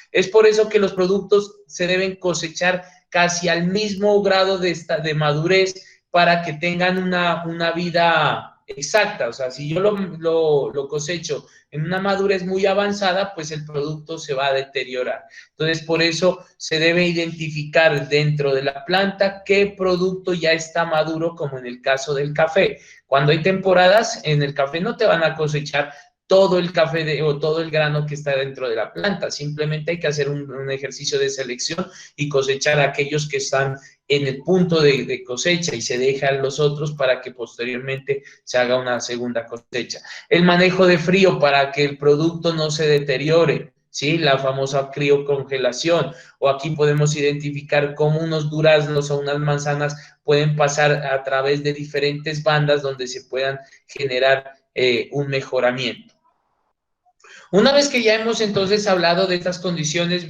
Es por eso que los productos se deben cosechar casi al mismo grado de madurez para que tengan una vida exacta. O sea, si yo lo cosecho en una madurez muy avanzada, pues el producto se va a deteriorar. Entonces, por eso se debe identificar dentro de la planta qué producto ya está maduro, como en el caso del café. Cuando hay temporadas, en el café no te van a cosechar todo el café o todo el grano que está dentro de la planta. Simplemente hay que hacer un ejercicio de selección y cosechar aquellos que están en el punto de cosecha y se dejan los otros para que posteriormente se haga una segunda cosecha. El manejo de frío para que el producto no se deteriore, ¿sí? La famosa criocongelación. O aquí podemos identificar cómo unos duraznos o unas manzanas pueden pasar a través de diferentes bandas donde se puedan generar un mejoramiento. Una vez que ya hemos entonces hablado de estas condiciones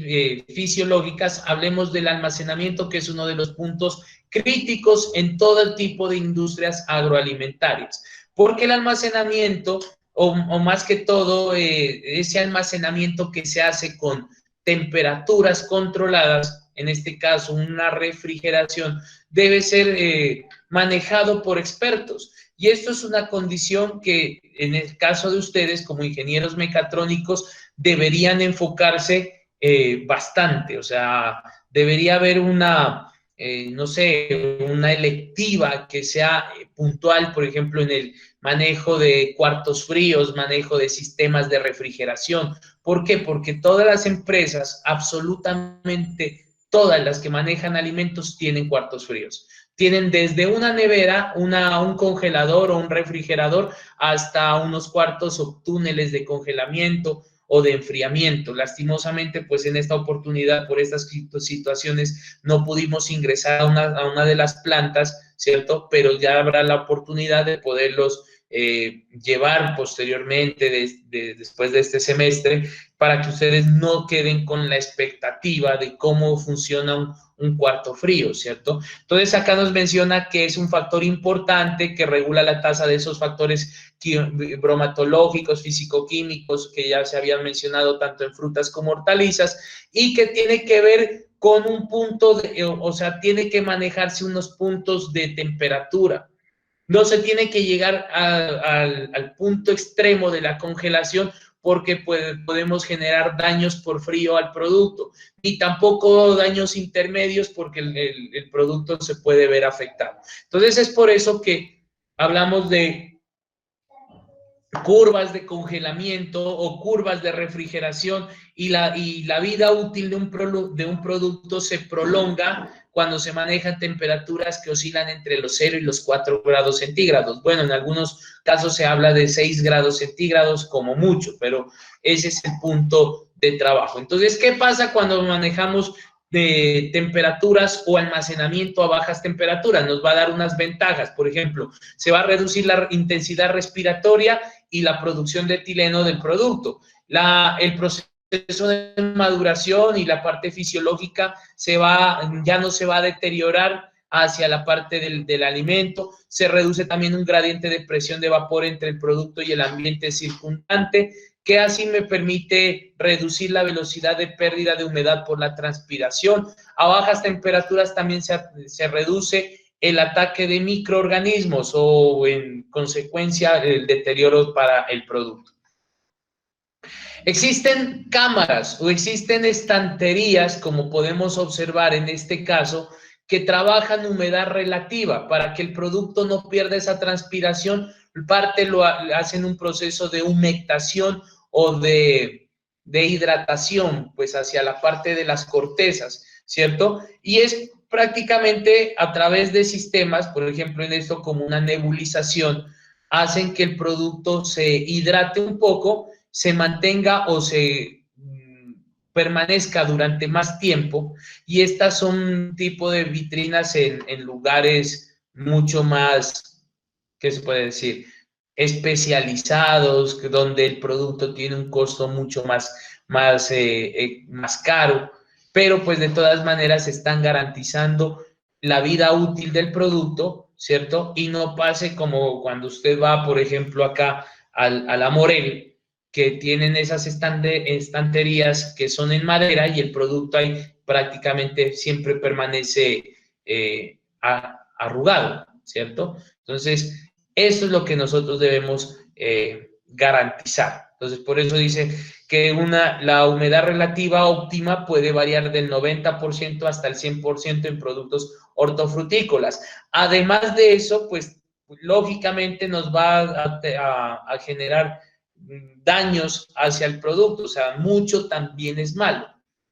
fisiológicas, hablemos del almacenamiento, que es uno de los puntos críticos en todo tipo de industrias agroalimentarias, porque el almacenamiento, o más que todo, ese almacenamiento que se hace con temperaturas controladas, en este caso una refrigeración, debe ser manejado por expertos. Y esto es una condición que en el caso de ustedes como ingenieros mecatrónicos deberían enfocarse bastante. O sea, debería haber no sé, una electiva que sea puntual, por ejemplo, en el manejo de cuartos fríos, manejo de sistemas de refrigeración. ¿Por qué? Porque todas las empresas, absolutamente todas las que manejan alimentos, tienen cuartos fríos. Tienen desde una nevera, un congelador o un refrigerador, hasta unos cuartos o túneles de congelamiento o de enfriamiento. Lastimosamente, pues en esta oportunidad, por estas situaciones, no pudimos ingresar a una de las plantas, ¿cierto? Pero ya habrá la oportunidad de poderlos llevar posteriormente, después de este semestre, para que ustedes no queden con la expectativa de cómo funciona un cuarto frío, ¿cierto? Entonces acá nos menciona que es un factor importante que regula la tasa de esos factores bromatológicos, físico-químicos, que ya se habían mencionado tanto en frutas como hortalizas, y que tiene que ver con un punto, o sea, tiene que manejarse unos puntos de temperatura. No se tiene que llegar al punto extremo de la congelación, porque podemos generar daños por frío al producto, ni tampoco daños intermedios porque el producto se puede ver afectado. Entonces es por eso que hablamos de curvas de congelamiento o curvas de refrigeración y la vida útil de un producto se prolonga cuando se manejan temperaturas que oscilan entre los 0 y los 4 grados centígrados. Bueno, en algunos casos se habla de 6 grados centígrados como mucho, pero ese es el punto de trabajo. Entonces, ¿qué pasa cuando manejamos de temperaturas o almacenamiento a bajas temperaturas? Nos va a dar unas ventajas. Por ejemplo, se va a reducir la intensidad respiratoria y la producción de etileno del producto. El proceso de maduración y la parte fisiológica ya no se va a deteriorar hacia la parte del alimento. Se reduce también un gradiente de presión de vapor entre el producto y el ambiente circundante, que así me permite reducir la velocidad de pérdida de humedad por la transpiración. A bajas temperaturas también se reduce el ataque de microorganismos o en consecuencia el deterioro para el producto. Existen cámaras o existen estanterías, como podemos observar en este caso, que trabajan humedad relativa para que el producto no pierda esa transpiración. Parte lo hacen un proceso de humectación o de hidratación, pues hacia la parte de las cortezas, ¿cierto? Y es prácticamente a través de sistemas, por ejemplo, en esto como una nebulización, hacen que el producto se hidrate un poco, se mantenga o se permanezca durante más tiempo, y estas son un tipo de vitrinas en lugares mucho más, ¿qué se puede decir?, especializados, donde el producto tiene un costo mucho más caro, pero pues de todas maneras están garantizando la vida útil del producto, ¿cierto? Y no pase como cuando usted va, por ejemplo, acá a la Morel, que tienen esas estanterías que son en madera y el producto ahí prácticamente siempre permanece arrugado, ¿cierto? Entonces, eso es lo que nosotros debemos garantizar. Entonces, por eso dice que la humedad relativa óptima puede variar del 90% hasta el 100% en productos hortofrutícolas. Además de eso, pues, lógicamente nos va a generar daños hacia el producto, o sea, mucho también es malo.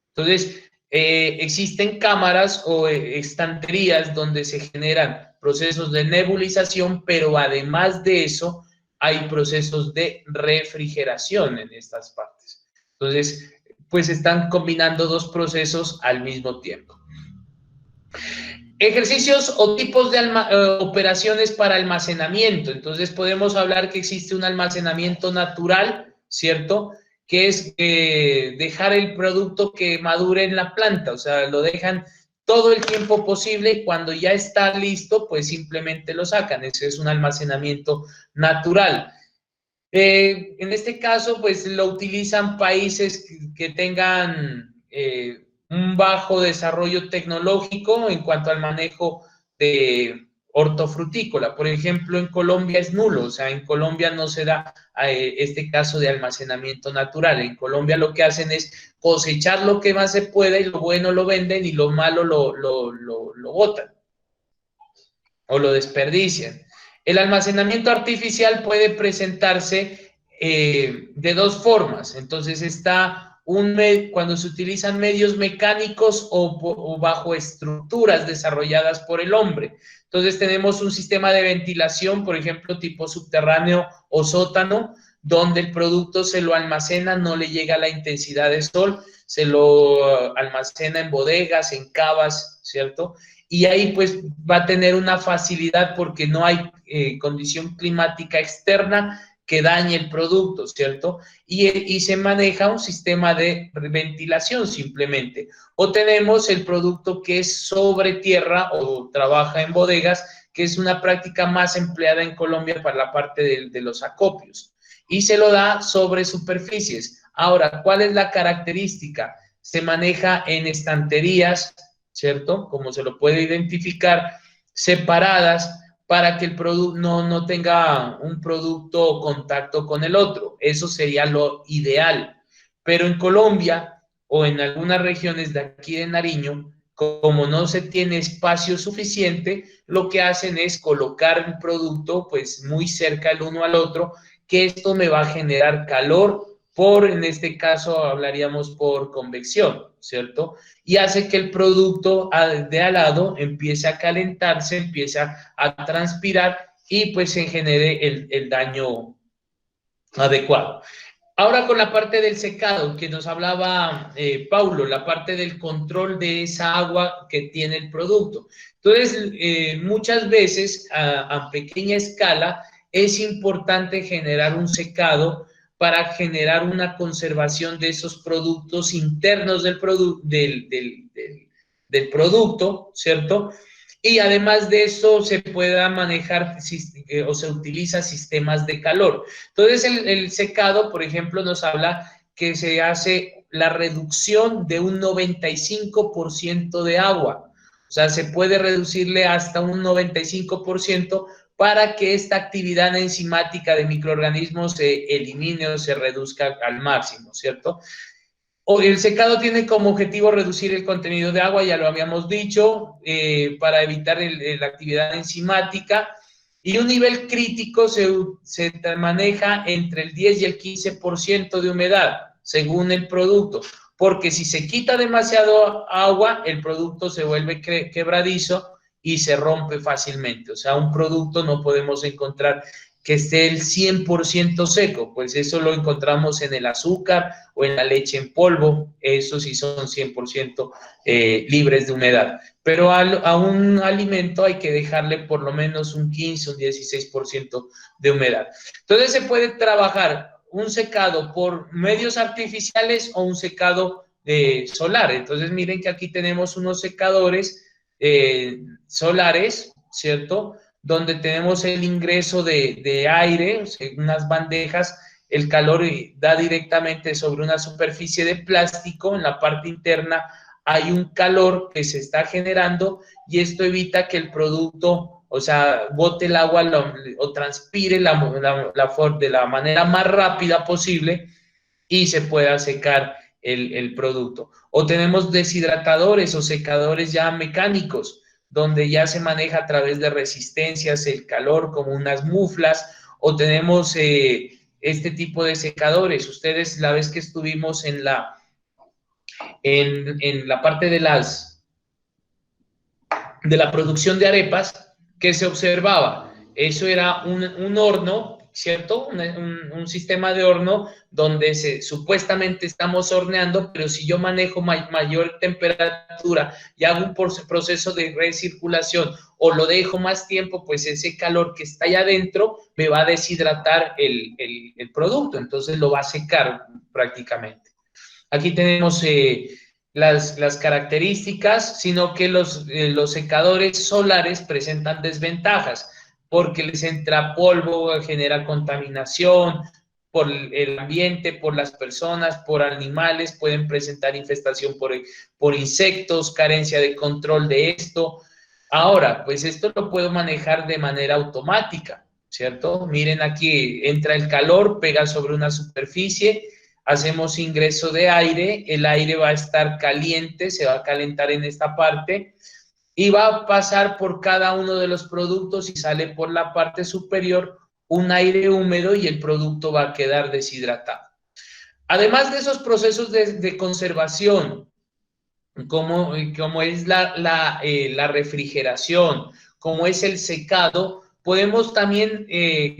Entonces, existen cámaras o estanterías donde se generan procesos de nebulización, pero además de eso, hay procesos de refrigeración en estas partes. Entonces, pues están combinando dos procesos al mismo tiempo. Ejercicios o tipos de operaciones para almacenamiento. Entonces, podemos hablar que existe un almacenamiento natural, ¿cierto?, que es dejar el producto que madure en la planta, o sea, lo dejan todo el tiempo posible y cuando ya está listo, pues simplemente lo sacan. Ese es un almacenamiento natural. En este caso, pues lo utilizan países que tengan un bajo desarrollo tecnológico en cuanto al manejo de hortofrutícola. Por ejemplo, en Colombia es nulo, o sea, en Colombia no se da este caso de almacenamiento natural. En Colombia lo que hacen es cosechar lo que más se pueda y lo bueno lo venden y lo malo lo botan o lo desperdician. El almacenamiento artificial puede presentarse de dos formas. Entonces está cuando se utilizan medios mecánicos o bajo estructuras desarrolladas por el hombre. Entonces tenemos un sistema de ventilación, por ejemplo, tipo subterráneo o sótano, donde el producto se lo almacena, no le llega la intensidad de sol, se lo almacena en bodegas, en cavas, ¿cierto? Y ahí pues va a tener una facilidad porque no hay condición climática externa que dañe el producto, ¿cierto? Y se maneja un sistema de ventilación simplemente. O tenemos el producto que es sobre tierra o trabaja en bodegas, que es una práctica más empleada en Colombia para la parte de los acopios. Y se lo da sobre superficies. Ahora, ¿cuál es la característica? Se maneja en estanterías, ¿cierto? Como se lo puede identificar, separadas para que el producto no tenga un producto contacto con el otro. Eso sería lo ideal. Pero en Colombia o en algunas regiones de aquí de Nariño, como no se tiene espacio suficiente, lo que hacen es colocar el producto pues muy cerca el uno al otro, que esto me va a generar calor en este caso hablaríamos por convección, ¿cierto? Y hace que el producto de al lado empiece a calentarse, empiece a transpirar y pues se genere el daño adecuado. Ahora con la parte del secado que nos hablaba Paulo, la parte del control de esa agua que tiene el producto. Entonces, muchas veces a pequeña escala es importante generar un secado para generar una conservación de esos productos internos del producto, ¿cierto? Y además de eso se pueda manejar o se utiliza sistemas de calor. Entonces el secado, por ejemplo, nos habla que se hace la reducción de un 95% de agua. O sea, se puede reducirle hasta un 95% para que esta actividad enzimática de microorganismos se elimine o se reduzca al máximo, ¿cierto? El secado tiene como objetivo reducir el contenido de agua, ya lo habíamos dicho, para evitar la actividad enzimática. Y un nivel crítico se maneja entre el 10 y el 15% de humedad, según el producto. Porque si se quita demasiado agua, el producto se vuelve quebradizo y se rompe fácilmente. O sea, un producto no podemos encontrar que esté el 100% seco, pues eso lo encontramos en el azúcar o en la leche en polvo, esos sí son 100% libres de humedad. Pero a un alimento hay que dejarle por lo menos un 15, un 16% de humedad. Entonces se puede trabajar un secado por medios artificiales o un secado solar. Entonces miren que aquí tenemos unos secadores solares, ¿cierto?, donde tenemos el ingreso de aire, o sea, unas bandejas, el calor da directamente sobre una superficie de plástico, en la parte interna hay un calor que se está generando y esto evita que el producto, o sea, bote el agua o transpire de la manera más rápida posible y se pueda secar el producto. O tenemos deshidratadores o secadores ya mecánicos, donde ya se maneja a través de resistencias el calor como unas muflas, o tenemos este tipo de secadores. Ustedes la vez que estuvimos en la parte de la producción de arepas, ¿qué se observaba? Eso era un horno, ¿cierto? Un sistema de horno donde supuestamente estamos horneando, pero si yo manejo mayor temperatura y hago un proceso de recirculación o lo dejo más tiempo, pues ese calor que está allá adentro me va a deshidratar el producto, entonces lo va a secar prácticamente. Aquí tenemos las características, sino que los secadores solares presentan desventajas porque les entra polvo, genera contaminación por el ambiente, por las personas, por animales, pueden presentar infestación por insectos, carencia de control de esto. Ahora, pues esto lo puedo manejar de manera automática, ¿cierto? Miren aquí, entra el calor, pega sobre una superficie, hacemos ingreso de aire, el aire va a estar caliente, se va a calentar en esta parte y va a pasar por cada uno de los productos y sale por la parte superior un aire húmedo y el producto va a quedar deshidratado. Además de esos procesos de conservación, como es la refrigeración, como es el secado, podemos también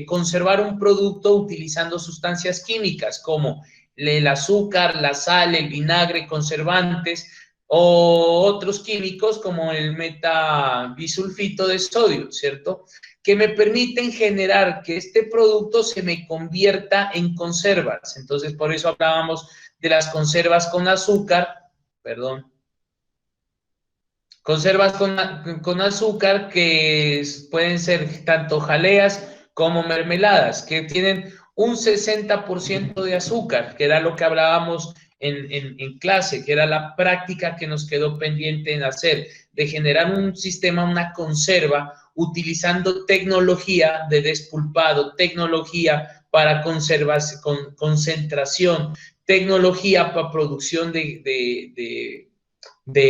conservar un producto utilizando sustancias químicas como el azúcar, la sal, el vinagre, conservantes o otros químicos como el metabisulfito de sodio, ¿cierto?, que me permiten generar que este producto se me convierta en conservas. Entonces, por eso hablábamos de las conservas con azúcar, perdón, conservas con azúcar que pueden ser tanto jaleas como mermeladas, que tienen un 60% de azúcar, que era lo que hablábamos en clase, que era la práctica que nos quedó pendiente en hacer, de generar un sistema, una conserva, utilizando tecnología de despulpado, tecnología para concentración, tecnología para producción de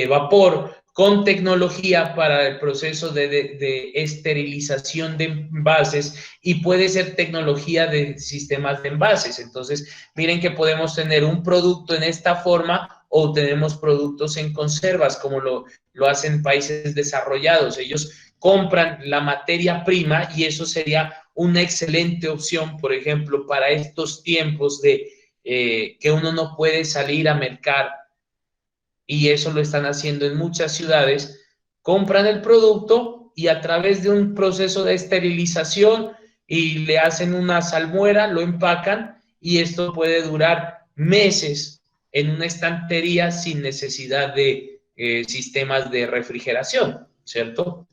vapor, con tecnología para el proceso de esterilización de envases, y puede ser tecnología de sistemas de envases. Entonces, miren que podemos tener un producto en esta forma o tenemos productos en conservas, como lo hacen países desarrollados. Ellos compran la materia prima y eso sería una excelente opción, por ejemplo, para estos tiempos de que uno no puede salir a mercar, y eso lo están haciendo en muchas ciudades. Compran el producto y a través de un proceso de esterilización y le hacen una salmuera, lo empacan, y esto puede durar meses en una estantería sin necesidad de sistemas de refrigeración, ¿cierto?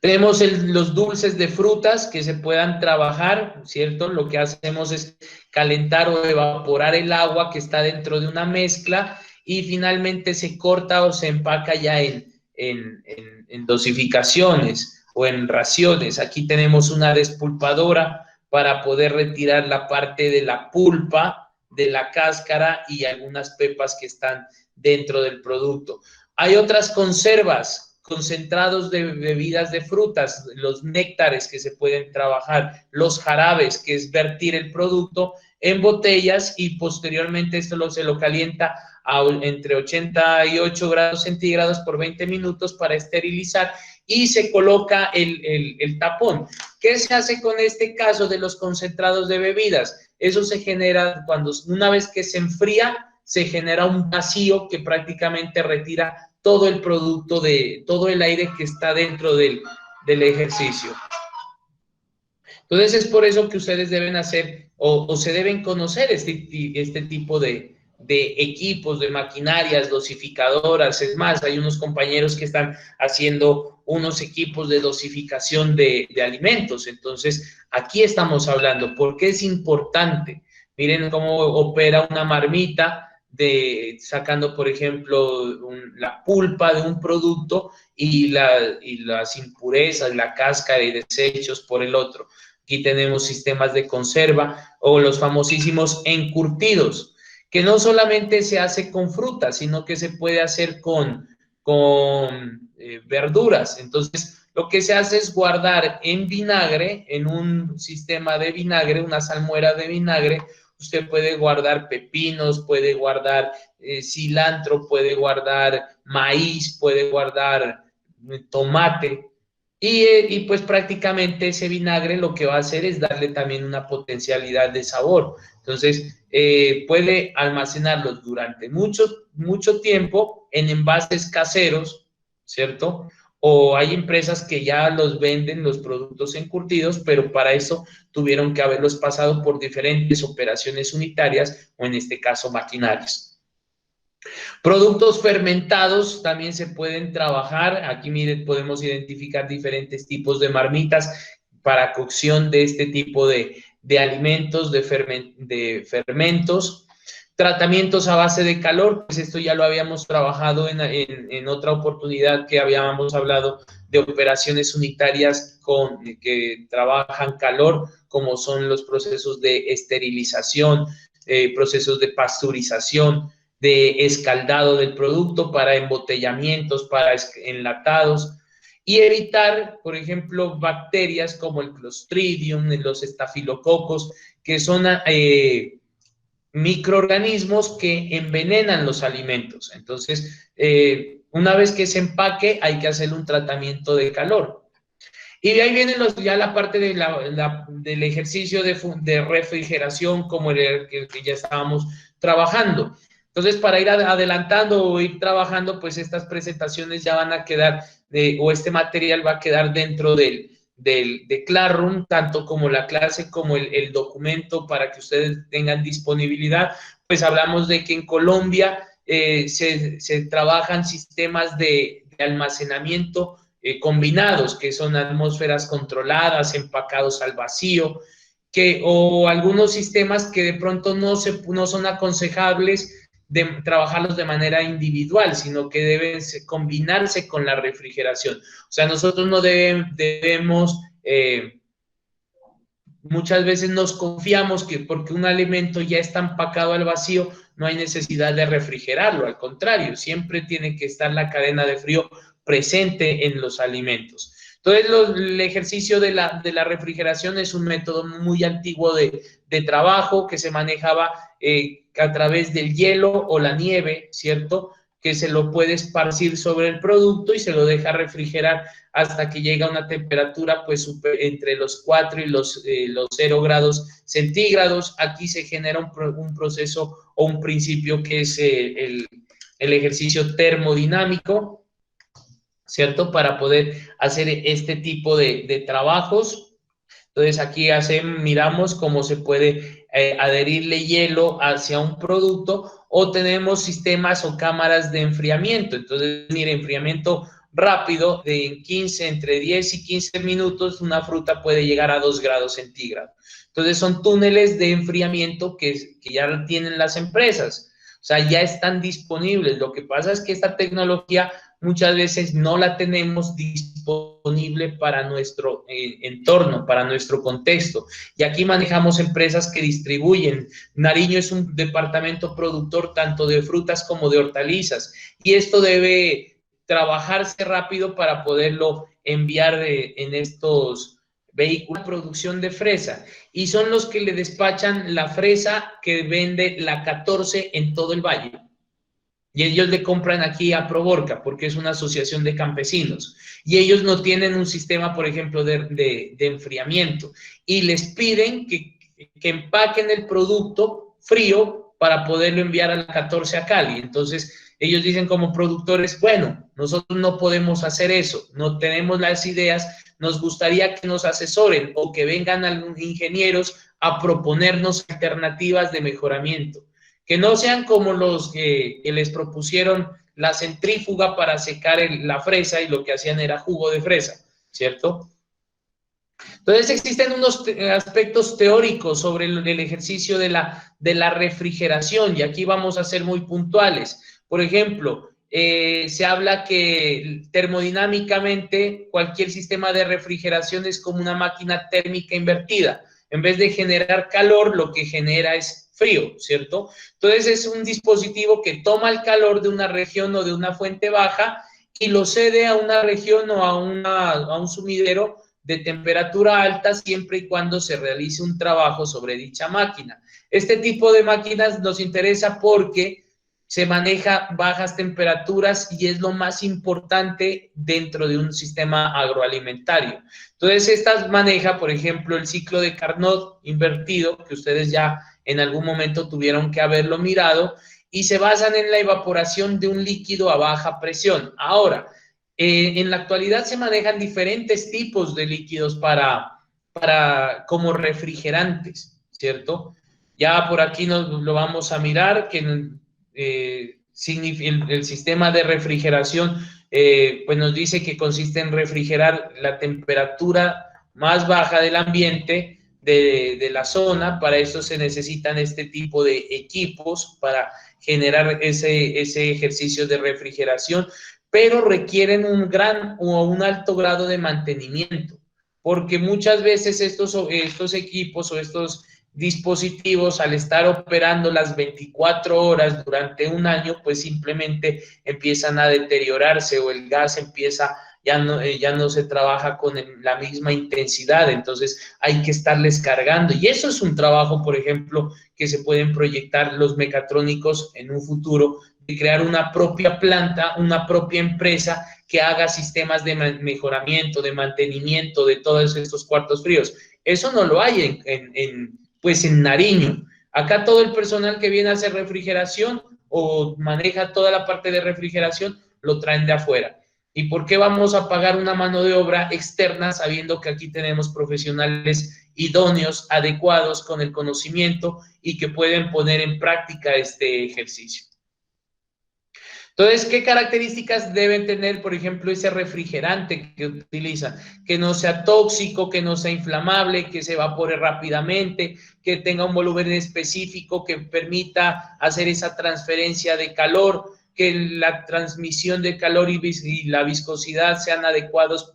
Tenemos los dulces de frutas que se puedan trabajar, ¿cierto? Lo que hacemos es calentar o evaporar el agua que está dentro de una mezcla y finalmente se corta o se empaca ya en dosificaciones o en raciones. Aquí tenemos una despulpadora para poder retirar la parte de la pulpa, de la cáscara y algunas pepas que están dentro del producto. Hay otras conservas, concentrados de bebidas de frutas, los néctares que se pueden trabajar, los jarabes, que es vertir el producto en botellas y posteriormente esto se lo calienta entre 88 grados centígrados por 20 minutos para esterilizar y se coloca el tapón. ¿Qué se hace con este caso de los concentrados de bebidas? Eso se genera una vez que se enfría, se genera un vacío que prácticamente retira todo el producto, todo el aire que está dentro del ejercicio. Entonces es por eso que ustedes deben hacer o se deben conocer este tipo de equipos, de maquinarias, dosificadoras. Es más, hay unos compañeros que están haciendo unos equipos de dosificación de alimentos. Entonces, aquí estamos hablando, ¿por qué es importante? Miren cómo opera una marmita, sacando, por ejemplo, la pulpa de un producto y las impurezas, la cáscara y desechos por el otro. Aquí tenemos sistemas de conserva o los famosísimos encurtidos, que no solamente se hace con frutas, sino que se puede hacer con verduras. Entonces, lo que se hace es guardar en vinagre, en un sistema de vinagre, una salmuera de vinagre. Usted puede guardar pepinos, puede guardar cilantro, puede guardar maíz, puede guardar tomate. Y pues prácticamente ese vinagre lo que va a hacer es darle también una potencialidad de sabor. Entonces, puede almacenarlos durante mucho tiempo en envases caseros, ¿cierto? O hay empresas que ya los venden, los productos encurtidos, pero para eso tuvieron que haberlos pasado por diferentes operaciones unitarias o en este caso maquinarias. Productos fermentados también se pueden trabajar. Aquí miren, podemos identificar diferentes tipos de marmitas para cocción de este tipo de alimentos, de fermentos. Tratamientos a base de calor, pues esto ya lo habíamos trabajado en otra oportunidad que habíamos hablado de operaciones unitarias que trabajan calor, como son los procesos de esterilización, procesos de pasteurización, de escaldado del producto para embotellamientos, para enlatados, y evitar, por ejemplo, bacterias como el Clostridium, los estafilococos, que son microorganismos que envenenan los alimentos. Entonces, una vez que se empaque, hay que hacer un tratamiento de calor. Y de ahí viene ya la parte del ejercicio de refrigeración, como el que ya estábamos trabajando. Entonces, para ir adelantando o ir trabajando, pues estas presentaciones ya van a quedar, o este material va a quedar dentro de Classroom, tanto como la clase como el documento para que ustedes tengan disponibilidad. Pues hablamos de que en Colombia se trabajan sistemas de almacenamiento combinados, que son atmósferas controladas, empacados al vacío, o algunos sistemas que de pronto no son aconsejables de trabajarlos de manera individual, sino que deben combinarse con la refrigeración. O sea, nosotros no debemos muchas veces nos confiamos que porque un alimento ya está empacado al vacío, no hay necesidad de refrigerarlo. Al contrario, siempre tiene que estar la cadena de frío presente en los alimentos. Entonces, el ejercicio de la refrigeración es un método muy antiguo de trabajo que se manejaba a través del hielo o la nieve, ¿cierto?, que se lo puede esparcir sobre el producto y se lo deja refrigerar hasta que llega a una temperatura pues entre los 4 y los 0 grados centígrados. Aquí se genera un proceso o un principio que es el ejercicio termodinámico, ¿cierto? Para poder hacer este tipo de trabajos. Entonces aquí miramos cómo se puede adherirle hielo hacia un producto, o tenemos sistemas o cámaras de enfriamiento. Entonces, mire, enfriamiento rápido de entre 10 y 15 minutos, una fruta puede llegar a 2 grados centígrados. Entonces, son túneles de enfriamiento que ya tienen las empresas. O sea, ya están disponibles. Lo que pasa es que esta tecnología muchas veces no la tenemos disponible para nuestro entorno, para nuestro contexto. Y aquí manejamos empresas que distribuyen. Nariño es un departamento productor tanto de frutas como de hortalizas, y esto debe trabajarse rápido para poderlo enviar en estos vehículos de producción de fresa, y son los que le despachan la fresa que vende la 14 en todo el valle. Y ellos le compran aquí a Proborca porque es una asociación de campesinos. Y ellos no tienen un sistema, por ejemplo, de enfriamiento. Y les piden que empaquen el producto frío para poderlo enviar a la 14 a Cali. Entonces, ellos dicen como productores, bueno, nosotros no podemos hacer eso, no tenemos las ideas, nos gustaría que nos asesoren o que vengan algunos ingenieros a proponernos alternativas de mejoramiento, que no sean como los que les propusieron la centrífuga para secar la fresa y lo que hacían era jugo de fresa, ¿cierto? Entonces existen unos aspectos teóricos sobre el ejercicio de la refrigeración, y aquí vamos a ser muy puntuales. Por ejemplo, se habla que termodinámicamente cualquier sistema de refrigeración es como una máquina térmica invertida. En vez de generar calor, lo que genera es frío, ¿cierto? Entonces es un dispositivo que toma el calor de una región o de una fuente baja y lo cede a una región o a un sumidero de temperatura alta, siempre y cuando se realice un trabajo sobre dicha máquina. Este tipo de máquinas nos interesa porque se maneja bajas temperaturas y es lo más importante dentro de un sistema agroalimentario. Entonces, estas maneja, por ejemplo, el ciclo de Carnot invertido, que ustedes ya en algún momento tuvieron que haberlo mirado, y se basan en la evaporación de un líquido a baja presión. Ahora, en la actualidad se manejan diferentes tipos de líquidos como refrigerantes, ¿cierto? Ya por aquí lo vamos a mirar, que el sistema de refrigeración pues nos dice que consiste en refrigerar la temperatura más baja del ambiente de la zona. Para eso se necesitan este tipo de equipos para generar ese ejercicio de refrigeración, pero requieren un alto grado de mantenimiento, porque muchas veces estos equipos o estos dispositivos, al estar operando las 24 horas durante un año, pues simplemente empiezan a deteriorarse, o el gas ya no se trabaja con la misma intensidad, entonces hay que estarles cargando. Y eso es un trabajo, por ejemplo, que se pueden proyectar los mecatrónicos en un futuro, de crear una propia planta, una propia empresa que haga sistemas de mejoramiento, de mantenimiento de todos estos cuartos fríos. Eso no lo hay en Nariño. Acá todo el personal que viene a hacer refrigeración o maneja toda la parte de refrigeración lo traen de afuera. ¿Y por qué vamos a pagar una mano de obra externa sabiendo que aquí tenemos profesionales idóneos, adecuados, con el conocimiento y que pueden poner en práctica este ejercicio? Entonces, ¿qué características deben tener, por ejemplo, ese refrigerante que utilizan? Que no sea tóxico, que no sea inflamable, que se evapore rápidamente, que tenga un volumen específico que permita hacer esa transferencia de calor, que la transmisión de calor y la viscosidad sean adecuados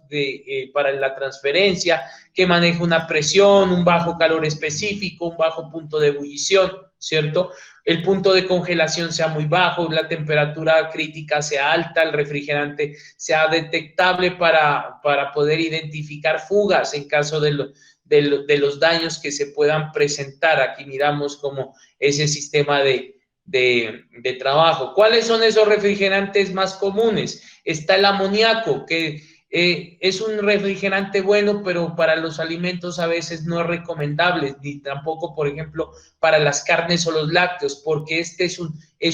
para la transferencia, que maneje una presión, un bajo calor específico, un bajo punto de ebullición, ¿cierto? El punto de congelación sea muy bajo, la temperatura crítica sea alta, el refrigerante sea detectable para poder identificar fugas en caso de los daños que se puedan presentar. Aquí miramos como ese sistema de trabajo. ¿Cuáles son esos refrigerantes más comunes? Está el amoníaco, que es un refrigerante bueno, pero para los alimentos a veces no es recomendable, ni tampoco, por ejemplo, para las carnes o los lácteos, porque este es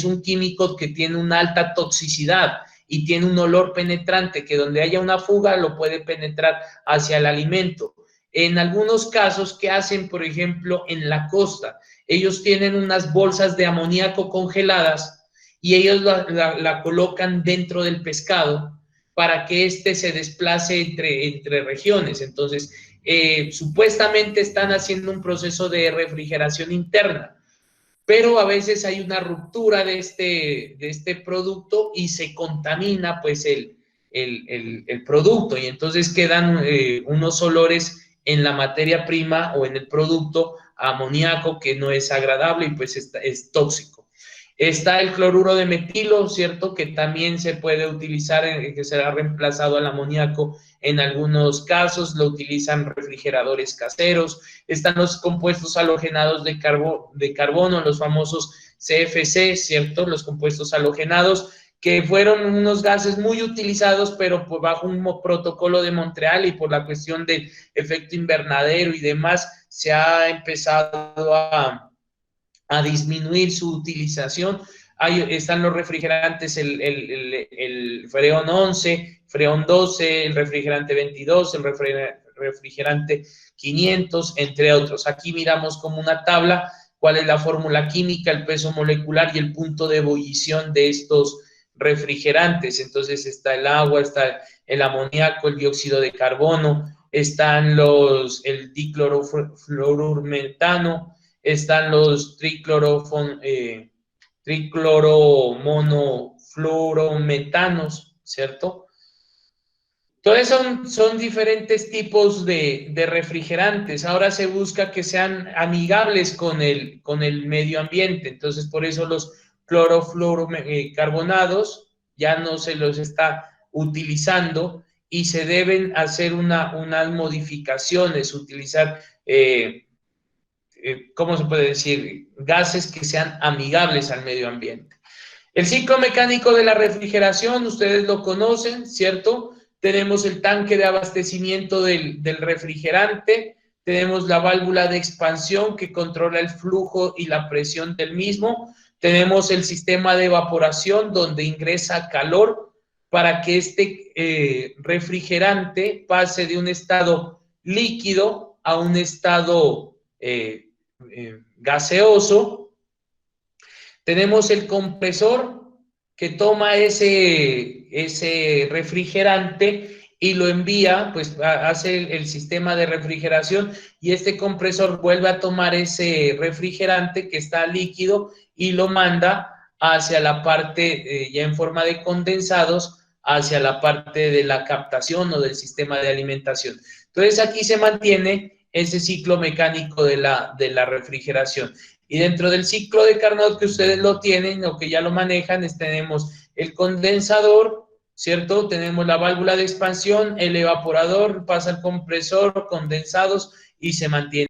un químico que tiene una alta toxicidad y tiene un olor penetrante que donde haya una fuga lo puede penetrar hacia el alimento. En algunos casos, ¿qué hacen, por ejemplo, en la costa? Ellos tienen unas bolsas de amoníaco congeladas y ellos la colocan dentro del pescado para que éste se desplace entre regiones. Entonces, supuestamente están haciendo un proceso de refrigeración interna, pero a veces hay una ruptura de este producto y se contamina pues el producto y entonces quedan unos olores en la materia prima o en el producto amoníaco que no es agradable y pues es tóxico. Está el cloruro de metilo, ¿cierto? Que también se puede utilizar, que será reemplazado al amoníaco en algunos casos, lo utilizan refrigeradores caseros. Están los compuestos halogenados de carbono, los famosos CFC, ¿cierto? Los compuestos halogenados, que fueron unos gases muy utilizados, pero pues bajo un protocolo de Montreal y por la cuestión del efecto invernadero y demás, se ha empezado a disminuir su utilización. Ahí están los refrigerantes, el Freon 11, Freon 12, el refrigerante 22, el refrigerante 500, entre otros. Aquí miramos como una tabla cuál es la fórmula química, el peso molecular y el punto de ebullición de estos refrigerantes. Entonces está el agua, está el amoníaco, el dióxido de carbono, están el diclorofluormetano, están los tricloromonofluorometanos, ¿cierto? Entonces son diferentes tipos de refrigerantes. Ahora se busca que sean amigables con el medio ambiente. Entonces, por eso los clorofluorocarbonados ya no se los está utilizando y se deben hacer unas modificaciones, utilizar ¿cómo se puede decir? Gases que sean amigables al medio ambiente. El ciclo mecánico de la refrigeración, ustedes lo conocen, ¿cierto? Tenemos el tanque de abastecimiento del refrigerante, tenemos la válvula de expansión que controla el flujo y la presión del mismo, tenemos el sistema de evaporación donde ingresa calor para que este refrigerante pase de un estado líquido a un estado gaseoso. Tenemos el compresor que toma ese refrigerante y lo envía, pues hace el sistema de refrigeración y este compresor vuelve a tomar ese refrigerante que está líquido y lo manda hacia la parte, ya en forma de condensados, hacia la parte de la captación o del sistema de alimentación. Entonces aquí se mantiene ese ciclo mecánico de la refrigeración. Y dentro del ciclo de Carnot que ustedes lo tienen o que ya lo manejan, tenemos el condensador, ¿cierto? Tenemos la válvula de expansión, el evaporador, pasa al compresor, condensados y se mantiene.